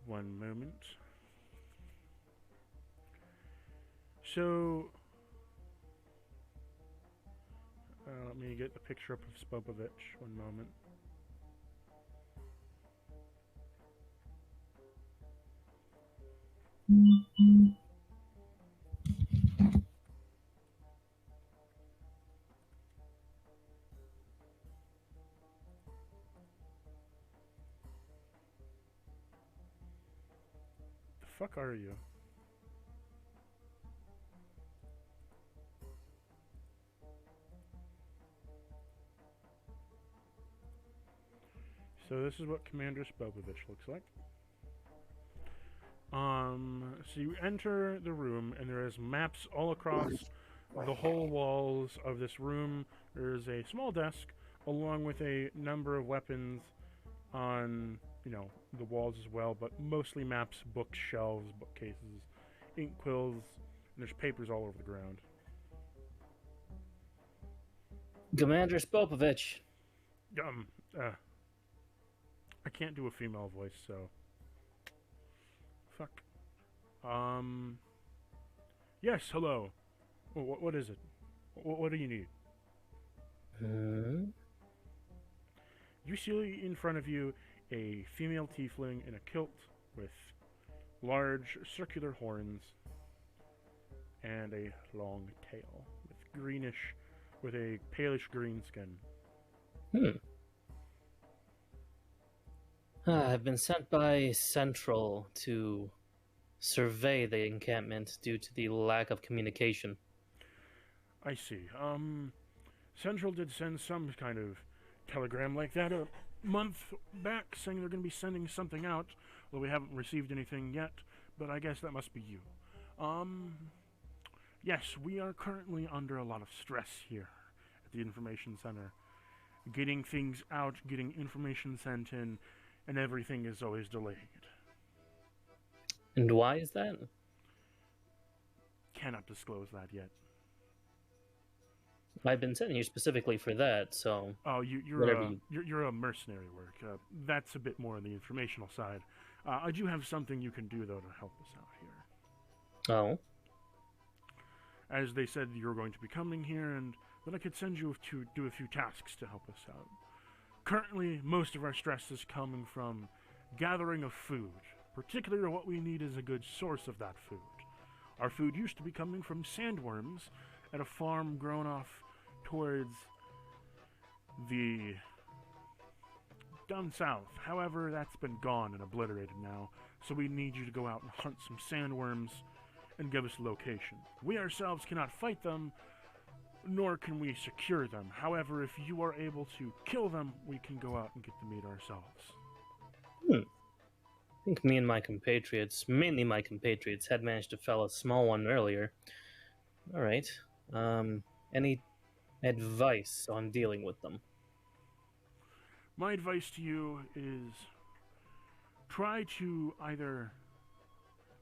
One moment. So, let me get the picture up of Spopovich. One moment. The fuck are you? So this is what Commander Spopovich looks like. So you enter the room, and there is maps all across the whole walls of this room. There's a small desk, along with a number of weapons on, the walls as well, but mostly maps, bookshelves, bookcases, ink quills, and there's papers all over the ground. Commander Spopovich. I can't do a female voice, so fuck. Yes, hello. What is it? What do you need? Hmm? You see in front of you a female tiefling in a kilt with large circular horns and a long tail with a palish green skin. I've been sent by Central to survey the encampment due to the lack of communication. I see. Central did send some kind of telegram like that a month back saying they're going to be sending something out. Well, we haven't received anything yet, but I guess that must be you. Yes, we are currently under a lot of stress here at the information center. Getting things out, getting information sent in, and everything is always delayed. And why is that? Cannot disclose that yet. I've been sending you specifically for that, so... Oh, Whatever you're a mercenary work. That's a bit more on the informational side. I do have something you can do, though, to help us out here. Oh? As they said you were going to be coming here, and that I could send you to do a few tasks to help us out. Currently, most of our stress is coming from gathering of food. Particularly what we need is a good source of that food. Our food used to be coming from sandworms at a farm grown off towards the down south. However, that's been gone and obliterated now, so we need you to go out and hunt some sandworms and give us a location. We ourselves cannot fight them, nor can we secure them. However, if you are able to kill them, we can go out and get the meat ourselves. I think me and my compatriots, mainly my compatriots, had managed to fell a small one earlier. Alright. Any advice on dealing with them? My advice to you is try to either...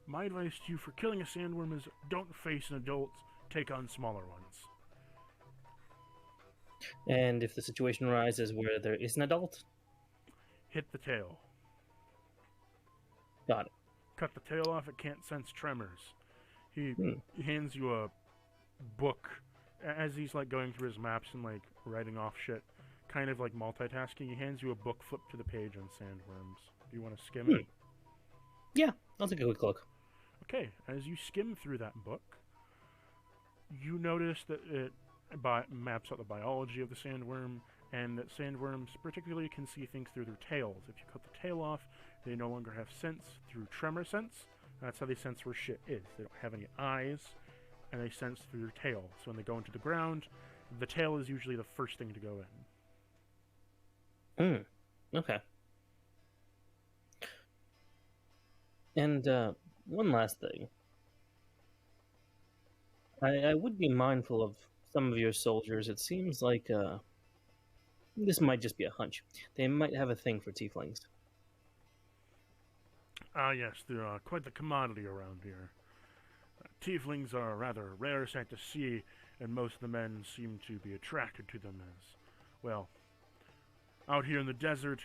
My advice to you for killing a sandworm is don't face an adult, take on smaller ones. And if the situation arises where there is an adult? Hit the tail. Got it. Cut the tail off, it can't sense tremors. He hands you a book as he's like going through his maps and like writing off shit, kind of like multitasking. He hands you a book flipped to the page on sandworms. Do you want to skim it? Yeah, I'll take a quick look. Okay, as you skim through that book, you notice that it maps out the biology of the sandworm, and that sandworms particularly can see things through their tails. If you cut the tail off, they no longer have sense through tremor sense. That's how they sense where shit is. They don't have any eyes, and they sense through their tail. So when they go into the ground, the tail is usually the first thing to go in. Okay. And one last thing. I would be mindful of some of your soldiers. It seems like this might just be a hunch. They might have a thing for tieflings. Ah, yes, they're quite the commodity around here. Tieflings are a rather rare sight to see, and most of the men seem to be attracted to them as, well, out here in the desert,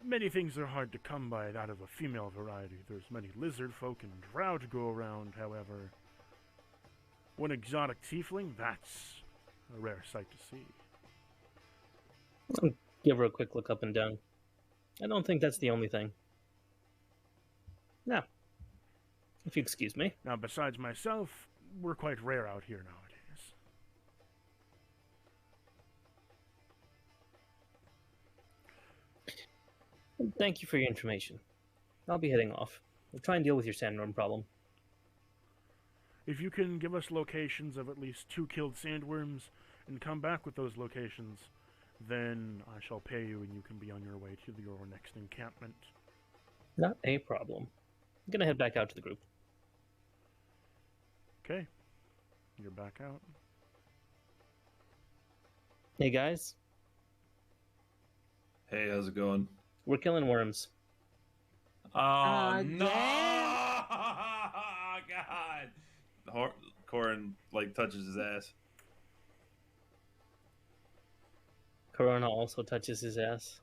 many things are hard to come by out of a female variety. There's many lizard folk and drow to go around, however. One exotic tiefling, that's a rare sight to see. I'll give her a quick look up and down. I don't think that's the only thing. Now, if you excuse me. Now, besides myself, we're quite rare out here nowadays. Thank you for your information. I'll be heading off. We'll try and deal with your sandworm problem. If you can give us locations of at least 2 killed sandworms and come back with those locations, then I shall pay you and you can be on your way to your next encampment. Not a problem. I'm gonna head back out to the group. Okay. You're back out. Hey guys, Hey, how's it going? we're killing worms. Oh, no! yeah. God! Corin, like, touches his ass. Corona also touches his ass.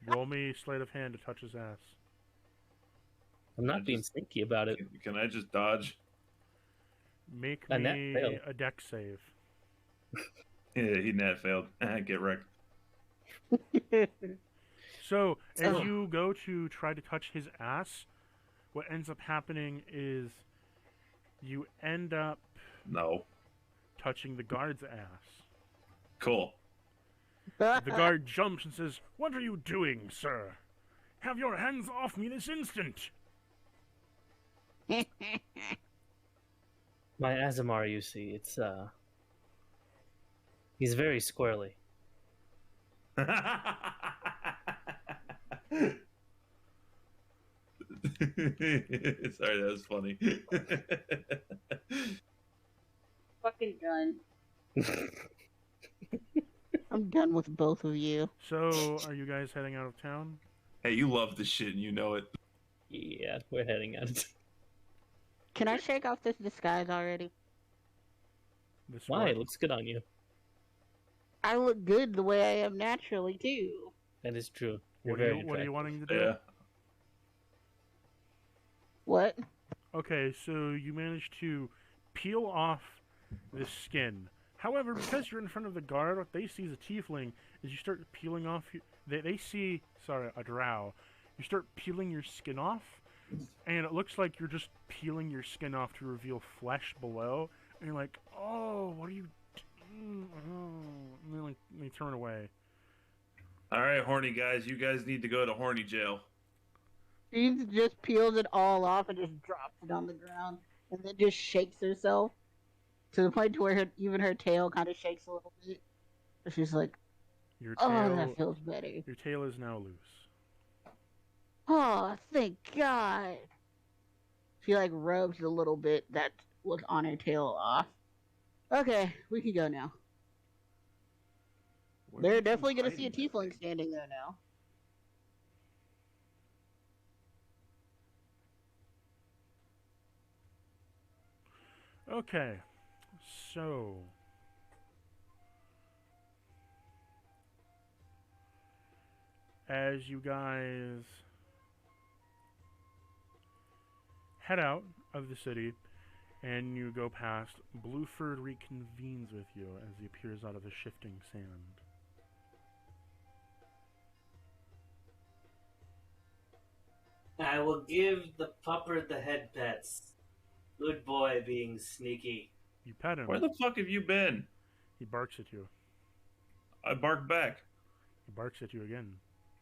Roll me sleight of hand to touch his ass. I'm not being sneaky about it. Can I just dodge? Make A nat me fail. a dex save. Yeah, he nat failed. Get wrecked. So, as Ugh. you go to try to touch his ass, what ends up happening is you end up No. touching the guard's ass. Cool. The guard jumps and says, "What are you doing, sir? Have your hands off me this instant!" My Azamar, you see, it's he's very squirrely. Sorry, that was funny. Fucking done. I'm done with both of you. So, are you guys heading out of town? Hey, you love this shit and you know it. Yeah, we're heading out. Can I shake off this disguise already? This Why? what? It looks good on you. I look good the way I am naturally too. That is true. You're What are, very you, what are you attractive. wanting to do? Yeah. What? Okay, so you managed to peel off the skin. However, because you're in front of the guard, what they see is a tiefling. As you start peeling off, they see, sorry, a drow. You start peeling your skin off, and it looks like you're just peeling your skin off to reveal flesh below. And you're like, "Oh, what are you doing?" Oh. And they turn away. All right, horny guys, you guys need to go to horny jail. She just peels it all off and just drops it on the ground, and then just shakes herself to the point to where even her tail kind of shakes a little bit. She's like, Your "Oh, tail, that feels better. your tail is now loose. Oh, thank God." She like rubs a little bit that was on her tail off. Okay, we can go now. Where They're are you definitely gonna see a hiding that tiefling thing? standing there now. Okay, so as you guys head out of the city and you go past, Blueford reconvenes with you as he appears out of the shifting sand. I will give the pupper the head pets. Good boy being sneaky. You pet him. Where the fuck have you been? He barks at you. I bark back. He barks at you again.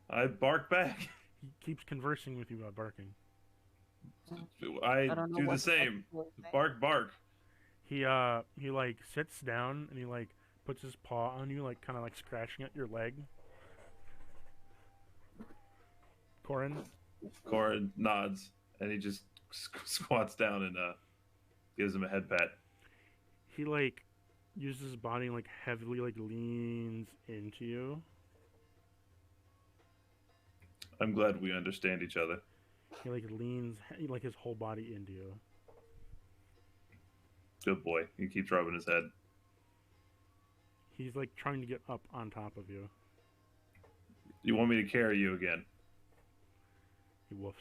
I bark back. He keeps conversing with you about barking. I don't know do the what same. the fuck you were Bark, bark. He like sits down and he like puts his paw on you, like kind of like scratching at your leg. Corin, Corin nods, and he just squats down and gives him a head pat. he like uses his body and like heavily like leans into you. I'm glad we understand each other. He like leans like his whole body into you. Good boy. He keeps rubbing his head. He's like trying to get up on top of you. You want me to carry you again? He woofs.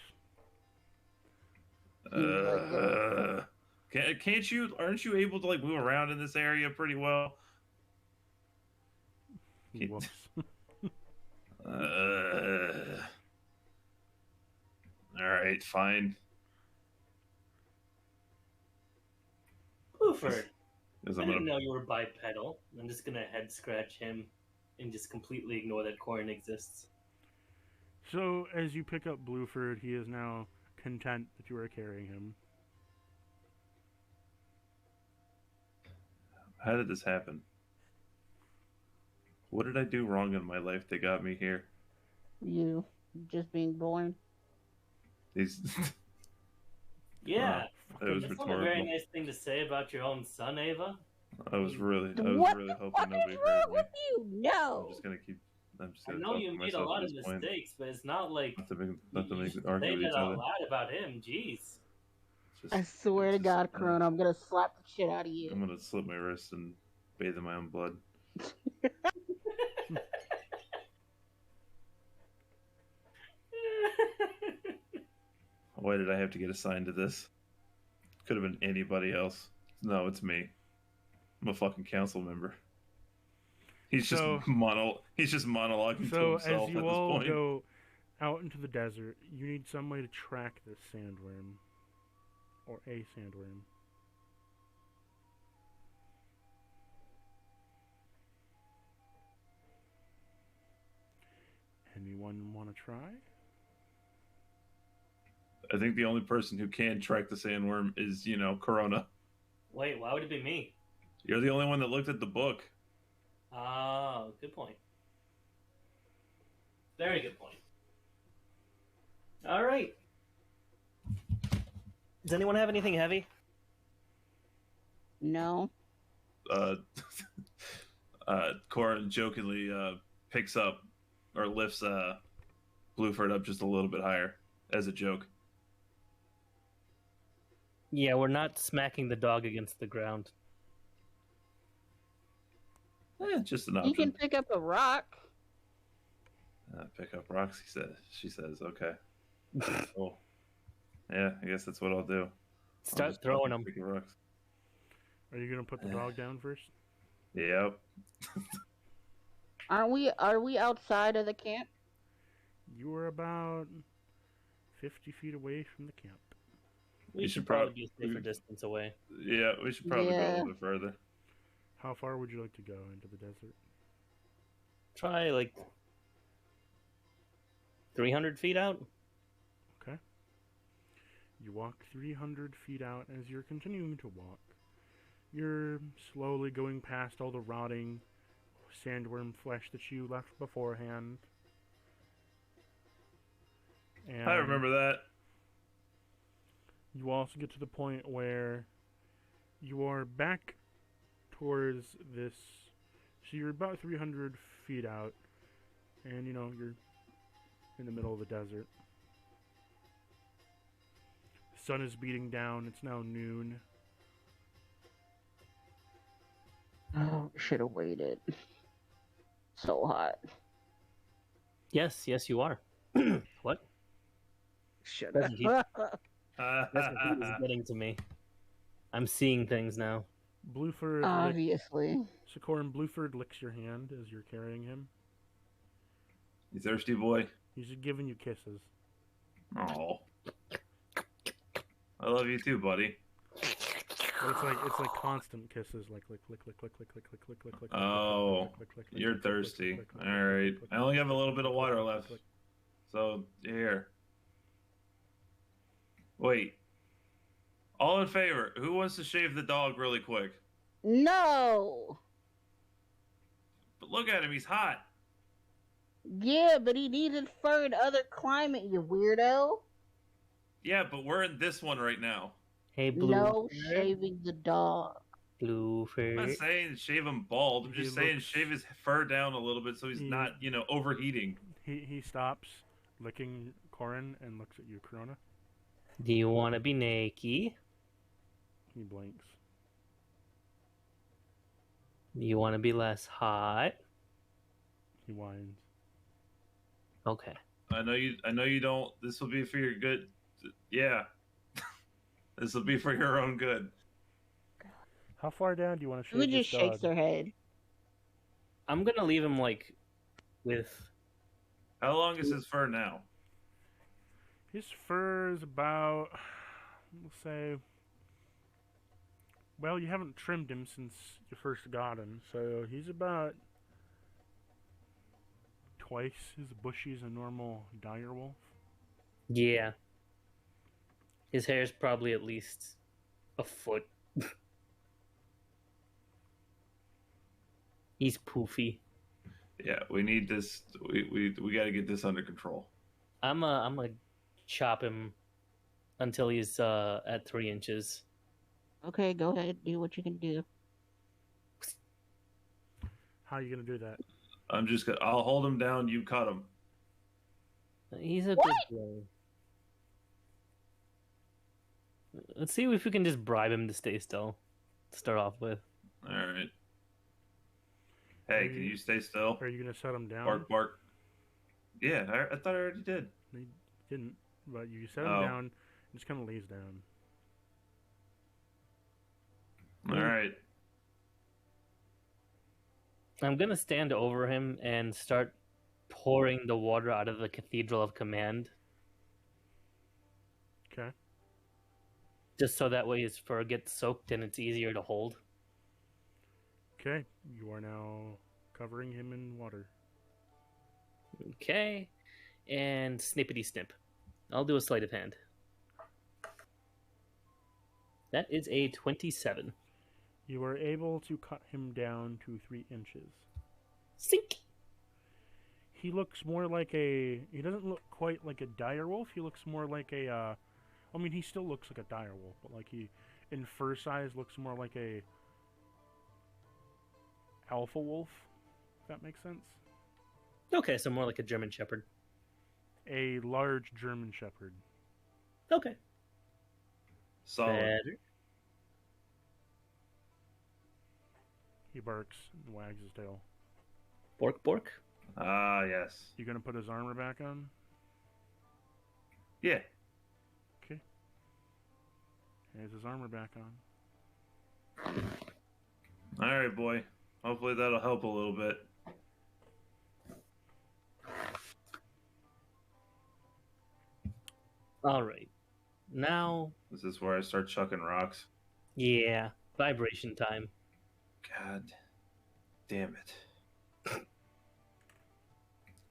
Can't you? Aren't you able to like move around in this area pretty well? He He- woofs. All right, fine. Blueford, Because I I'm didn't gonna. know you were bipedal. I'm just gonna head scratch him and just completely ignore that Corin exists. So as you pick up Blueford, he is now content that you are carrying him. How did this happen? What did I do wrong in my life that got me here? You just being born. These. Yeah, That was that's not a very rhetorical. nice thing to say about your own son, Ava. I was really What hoping the nobody fuck is heard wrong me. with you? No. I'm just gonna keep. I'm just I gonna know talk you to made a myself lot at of this point. mistakes, but it's not like Not to you make should argue say with that each out other. loud about him. Jeez. Just- I swear to just, God, Corona, I'm gonna slap the shit out of I'm you. gonna slit my wrist and bathe in my own blood. Why did I have to get assigned to this? Could have been anybody else. No, it's me. I'm a fucking council member. He's just monologuing to So himself as you at this all point. go out into the desert, you need some way to track this sandworm. Or a sandworm. Anyone want to try? I think the only person who can track the sandworm is, Corona. Wait, why would it be me? You're the only one that looked at the book. Oh, good point. Very good point. All right. Does anyone have anything heavy? No. Corin jokingly picks up or lifts Blueford up just a little bit higher as a joke. Yeah, we're not smacking the dog against the ground. Just an You option. can pick up a rock. Pick up rocks, she says. Okay. Cool. Yeah, I guess that's what I'll do. Start throwing them. Pick up rocks. Are you gonna put the dog down first? Yep. Are we outside of the camp? You are about 50 feet away from the camp. We You should should probably be a safer distance away. Yeah, we should probably go a Yeah. little bit further. How far would you like to go into the desert? Try like 300 feet out. Okay. You walk 300 feet out. As you're continuing to walk, you're slowly going past all the rotting sandworm flesh that you left beforehand. And I remember that. you also get to the point where you are back towards this. So you're about 300 feet out, and you're in the middle of the desert. The sun is beating down. It's now noon. Oh, should have waited. So hot. Yes, you are. What? Should That's have. That's what he was getting to me. I'm seeing things now. Blueford, Obviously. Sokoran Blueford licks your hand as you're carrying him. You thirsty boy? He's just giving you kisses. Oh. I love you too, buddy. But it's like constant kisses, like lick, lick, lick, lick, lick, lick, lick, lick, lick, lick. Oh, lick, lick, lick, lick, you're lick, lick, thirsty. lick, lick, All lick, right. lick, lick, I only have a lick, little bit of lick, water lick, left. lick. So, here. Wait. All in favor. Who wants to shave the dog really quick? No. But look at him. He's hot. Yeah, but he needs his fur in other climate, you weirdo. Yeah, but we're in this one right now. Hey, Blue. No shaving the dog. I'm Blueford. not saying shave him bald. I'm just He saying looks- shave his fur down a little bit so he's He- not, overheating. He stops licking Corin and looks at you, Corona. Do you want to be naked? He blinks. Do you want to be less hot? He whines. Okay. I know you don't. This will be for your good. Yeah. This will be for your own good. How far down do you want to shave Who this just shakes dog? their head? I'm gonna leave him with. How long is his fur now? His fur is about, we'll say, well, you haven't trimmed him since you first got him, so he's about twice as bushy as a normal dire wolf. Yeah. His hair's probably at least a foot. He's poofy. Yeah, we need this. We got to get this under control. I'm gonna chop him until he's at 3 inches. Okay, go ahead, do what you can do. How are you going to do that? I'll hold him down. You cut him. He's a What? good boy. Let's see if we can just bribe him to stay still. To start off with. All right. Hey, can you stay still? Are you going to set him down? Bark, bark. Yeah, I thought I already did. You didn't, but you set him Oh. down. Just kind of lays down. All right. I'm gonna stand over him and start pouring the water out of the Cathedral of Command, Okay. just so that way his fur gets soaked and it's easier to hold. Okay. You are now covering him in water. Okay, and snippity snip. I'll do a sleight of hand. That is a 27. You are able to cut him down to 3 inches. Sink! He looks more like a... He doesn't look quite like a dire wolf. He looks more like a... I mean, he still looks like a dire wolf, but like he, in fur size, looks more like a alpha wolf. If that makes sense. Okay, so more like a German Shepherd. A large German Shepherd. Okay. Solid. Better. He barks and wags his tail. Bork, bork. Ah, yes. You gonna put his armor back on? Yeah. Okay. He has his armor back on. All right, boy. Hopefully that'll help a little bit. All right. Now, This is where I start chucking rocks. yeah, vibration time. God damn it.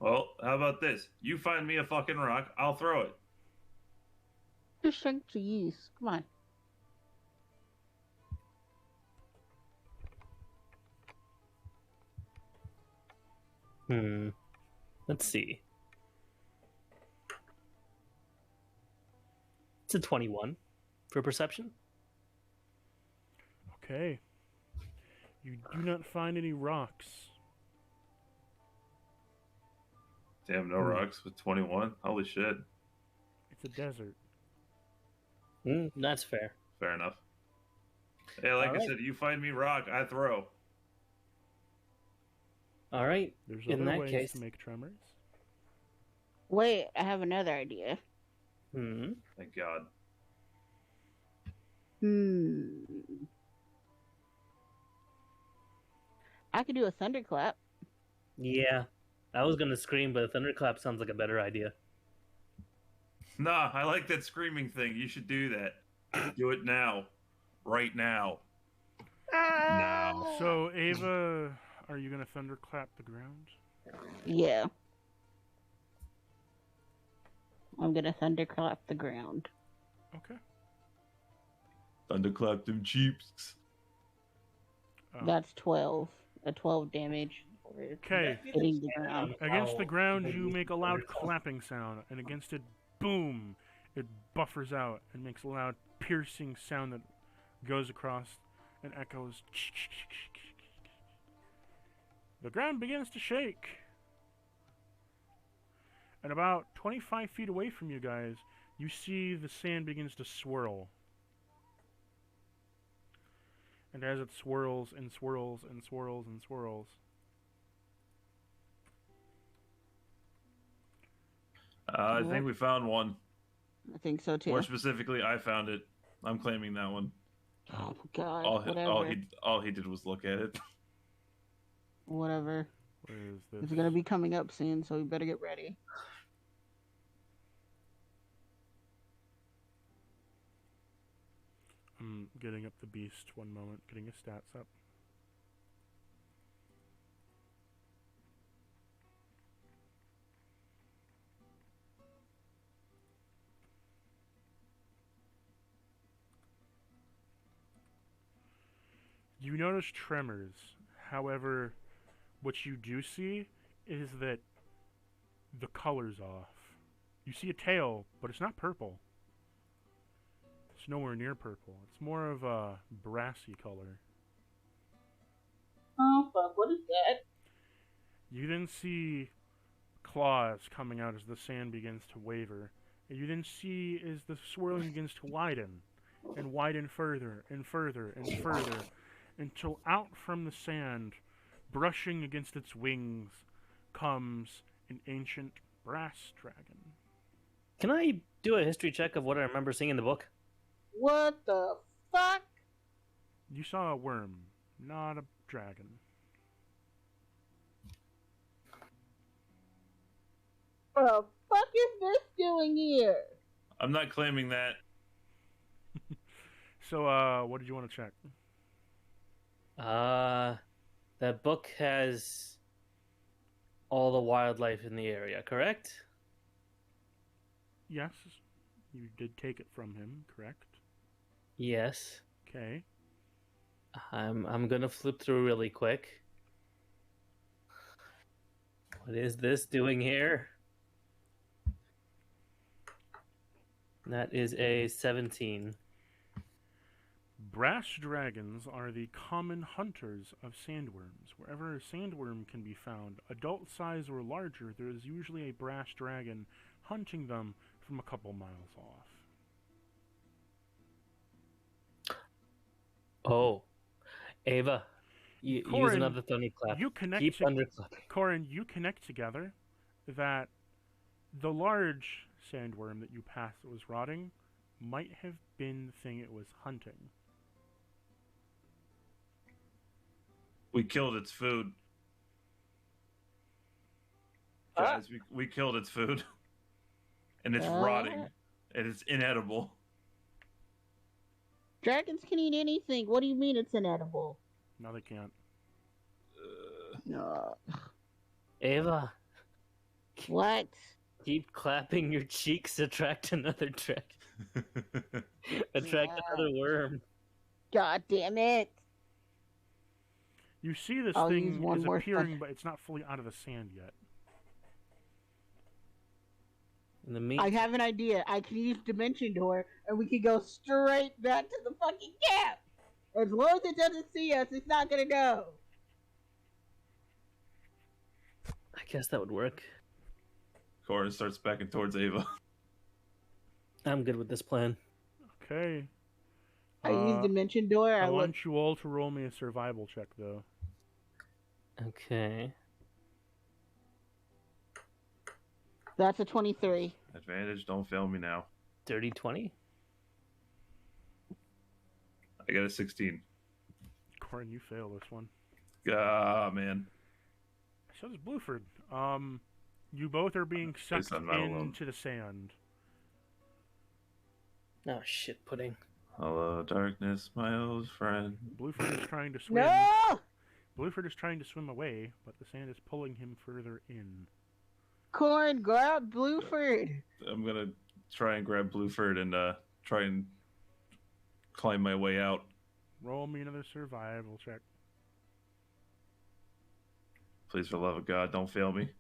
Well, how about this? You find me a fucking rock, I'll throw it. Your strength to use. Come on. Let's see. It's a 21 for perception. Okay. You do not find any rocks. Damn, no rocks with 21. Holy shit. It's a desert. That's fair. Fair enough. Hey, like All I right. said, you find me rock, I throw. All right. There's In other that ways case- to make tremors. Wait, I have another idea. Thank God. I could do a thunderclap. Yeah. I was going to scream, but a thunderclap sounds like a better idea. Nah, I like that screaming thing. You should do that. Do it now. Right now. Now. So, Ava, are you gonna thunderclap the ground? Yeah. I'm gonna thunderclap the ground. Okay. Thunderclap them cheeks. Oh. That's 12. A 12 damage. for Okay. hitting the ground. Against the ground, you make a loud clapping sound, and against it, boom, it buffers out and makes a loud piercing sound that goes across and echoes. The ground begins to shake. And about 25 feet away from you guys, you see the sand begins to swirl. And as it swirls and swirls and swirls and swirls, I think we found one. I think so too. More specifically, I found it. I'm claiming that one. Oh my god. All Whatever. he did was look at it. Whatever. where is this? It's gonna be coming up soon, so we better get ready. I'm getting up the beast. One moment, getting his stats up. You notice tremors. However, what you do see is that the color's off. You see a tail, but it's not purple. It's nowhere near purple. It's more of a brassy color. Oh fuck, what is that? You then see claws coming out as the sand begins to waver. And you then see as the swirling begins to widen and widen further and further and further until out from the sand, brushing against its wings, comes an ancient brass dragon. Can I do a history check of what I remember seeing in the book? What the fuck? You saw a worm, not a dragon. What the fuck is this doing here? I'm not claiming that. So, what did you want to check? That book has all the wildlife in the area, correct? Yes, you did take it from him, correct? Yes. Okay. I'm gonna flip through really quick. What is this doing here? That is a 17. Brass dragons are the common hunters of sandworms. Wherever a sandworm can be found, adult size or larger, there is usually a brass dragon hunting them from a couple miles off. Oh, Ava, use Corin, another thunderclap. You connect Keep thunderclapping. Corin, you connect together that the large sandworm that you passed that was rotting might have been the thing it was hunting. We killed its food. Guys, we killed its food. And it's rotting. And it's inedible. Dragons can eat anything. What do you mean it's inedible? No, they can't. No. Ava, What? keep clapping your cheeks. Attract another dragon. Attract another worm. God damn it. You see this I'll use thing one is more appearing, but it's not fully out of the sand yet. In the meantime, I have an idea. I can use Dimension Door, and we can go straight back to the fucking camp. As long as it doesn't see us, it's not gonna go. I guess that would work. Corin starts backing towards Ava. I'm good with this plan. Okay. I use Dimension Door. I I look. want you all to roll me a survival check, though. Okay. That's a 23. Advantage, don't fail me now. Dirty 20? I got a 16. Corin, you fail this one. Ah, man. So does Blueford. You both are being sucked I'm not alone. into the sand. Oh, shit pudding. Hello, darkness, my old friend. Blueford is trying to swim. No! Blueford is trying to swim away, but the sand is pulling him further in. Corn, grab Blueford. I'm gonna try and grab Blueford and try and climb my way out. Roll me another survival check. Please, for the love of God, don't fail me.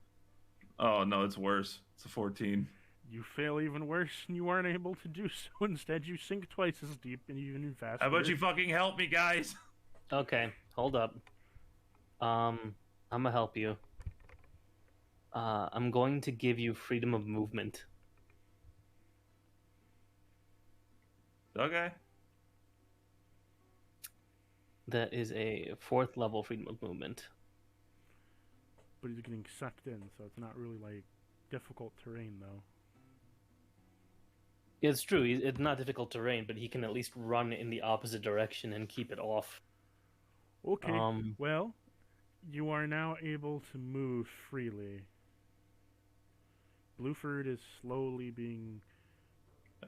Oh, no, it's worse. It's a 14. You fail even worse, and you aren't able to do so. Instead, you sink twice as deep and even faster. How about you fucking help me, guys? Okay, hold up. I'm gonna help you. I'm going to give you freedom of movement. Okay. That is a 4th level freedom of movement. But he's getting sucked in, so it's not really, like, difficult terrain, though. It's true, it's not difficult terrain, but he can at least run in the opposite direction and keep it off. Okay, well, you are now able to move freely. Blueford is slowly being...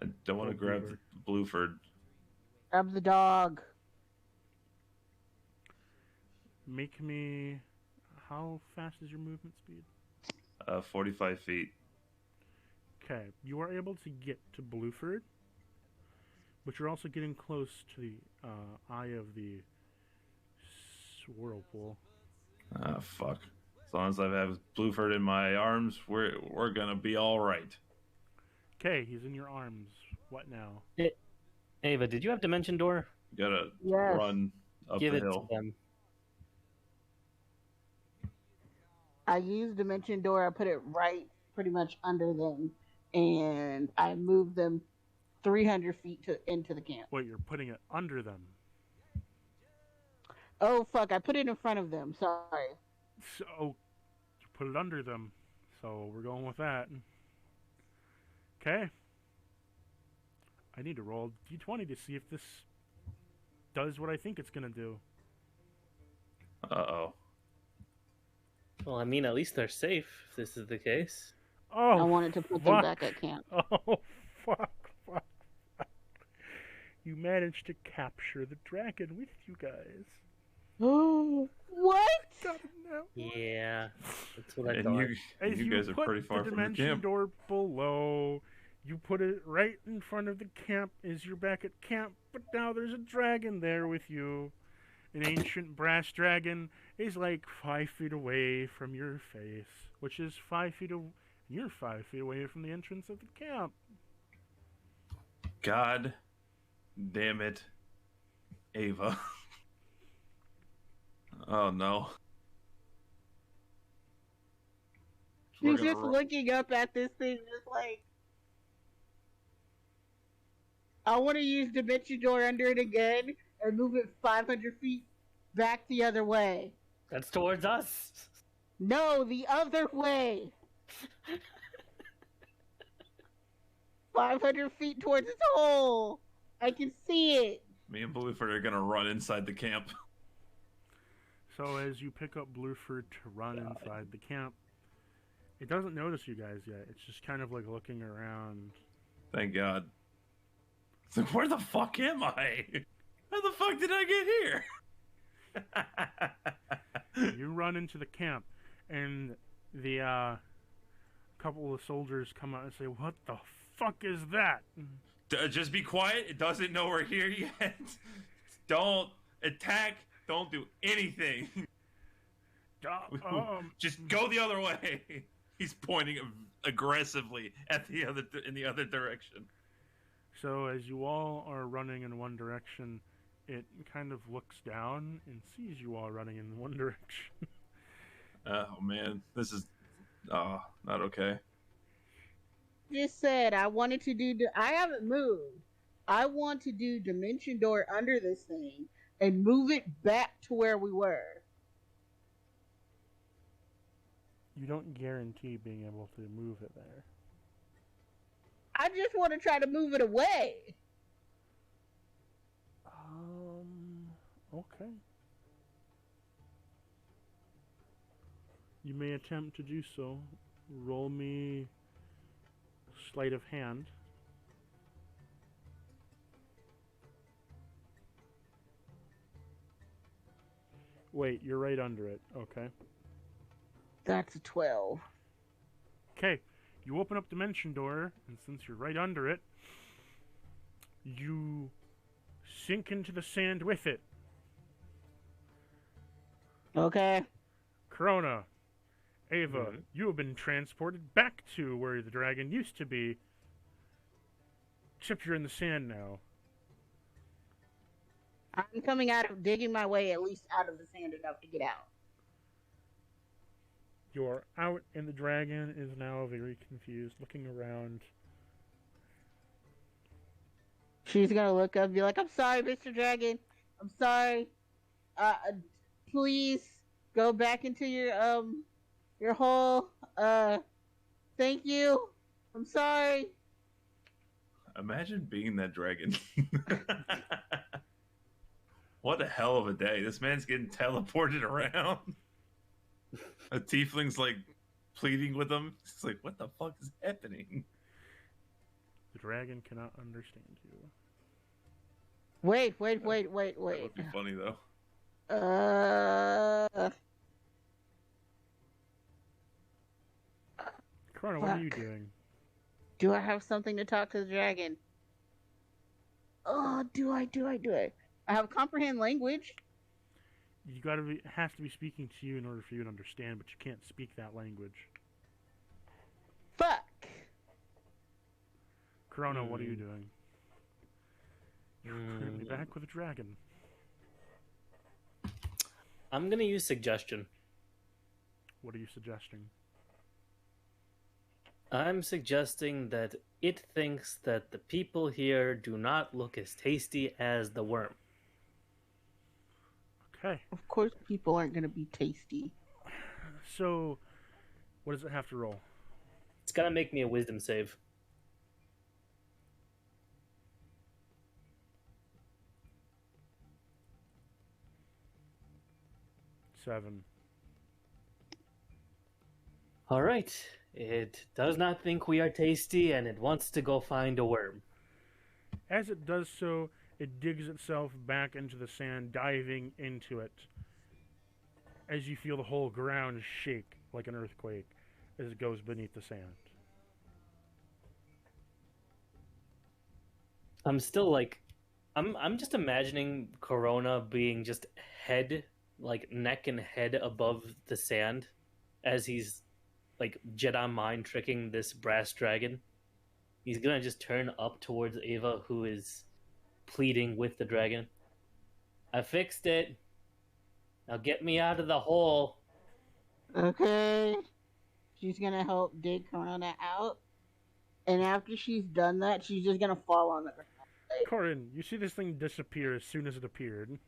I don't want to grab Blueford. Grab the dog. Make me... How fast is your movement speed? 45 feet. Okay, you are able to get to Blueford, but you're also getting close to the eye of the whirlpool. Ah, fuck. As long as I have Blueford in my arms, we're gonna be all right. Okay, he's in your arms. What now? Ava, did you have Dimension Door? Gotta Yes. run up Give the it hill. to them. I use Dimension Door. I put it right pretty much under them, and I move them 300 feet into the camp. Wait, you're putting it under them. Oh, fuck. I put it in front of them. Sorry. So, you put it under them. So, we're going with that. Okay. I need to roll d20 to see if this does what I think it's gonna do. Uh-oh. Well, I mean, at least they're safe if this is the case. Oh, I wanted to put them back at camp. Oh, fuck. You managed to capture the dragon with you guys. What? Got him now. Yeah, that's what I And thought. you guys are put pretty far the from the dimension camp. door below. You put it right in front of the camp as you're back at camp, but now there's a dragon there with you. An ancient brass dragon is like 5 feet away from your face, which is 5 feet you're 5 feet away from the entrance of the camp. God damn it, Ava. Oh no. We're She's gonna just ro- looking up at this thing, just like, I want to use Dimension Door under it again and move it 500 feet back the other way. That's towards us. No, the other way. 500 feet towards its hole. I can see it. Me and Blueford are gonna run inside the camp. So as you pick up Blueford to run inside the camp, it doesn't notice you guys yet. It's just kind of like looking around. Thank God. It's like, where the fuck am I? How the fuck did I get here? You run into the camp, and the couple of soldiers come out and say, "What the fuck is that?" Just be quiet. It doesn't know we're here yet. Don't attack. Don't do anything. Just go the other way. He's pointing aggressively at in the other direction. So as you all are running in one direction, it kind of looks down and sees you all running in one direction. Oh man, this is not okay. Just said I wanted to do. I haven't moved. I want to do Dimension Door under this thing and move it back to where we were. You don't guarantee being able to move it there. I just want to try to move it away. Okay. You may attempt to do so. Roll me sleight of hand. Wait, you're right under it. Okay. That's a 12. Okay. You open up Dimension Door, and since you're right under it, you sink into the sand with it. Okay. Corona, Ava, you have been transported back to where the dragon used to be. Except you're in the sand now. I'm coming out of digging my way at least out of the sand enough to get out. You're out, and the dragon is now very confused, looking around. She's gonna look up and be like, "I'm sorry, Mr. Dragon. I'm sorry. Please go back into your hole. Thank you. I'm sorry." Imagine being that dragon. What a hell of a day. This man's getting teleported around. A tiefling's like pleading with him. It's like, what the fuck is happening? The dragon cannot understand you. Wait. That would be funny though. Corona, what are you doing? Do I have something to talk to the dragon? Oh, do I? I have comprehend language. You have to be speaking to you in order for you to understand, but you can't speak that language. Fuck. Corona, what are you doing? You're currently back with a dragon. I'm gonna use suggestion. What are you suggesting? I'm suggesting that it thinks that the people here do not look as tasty as the worm. Okay. Of course, people aren't gonna be tasty. So, what does it have to roll? It's gonna make me a wisdom save. 7. All right. It does not think we are tasty, and it wants to go find a worm. As it does so, it digs itself back into the sand, diving into it. As you feel the whole ground shake like an earthquake as it goes beneath the sand. I'm still like, I'm just imagining Corona being just head, like neck and head above the sand, as he's like Jedi mind tricking this brass dragon. He's gonna just turn up towards Ava, who is pleading with the dragon. I fixed it. Now get me out of the hole. Okay. She's gonna help dig Corona out. And after she's done that, she's just gonna fall on the ground. Corin, you see this thing disappear as soon as it appeared.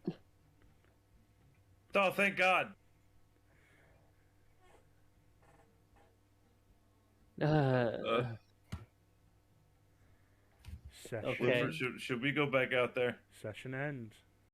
Oh, thank God. Session. Okay. Should we go back out there? Session ends.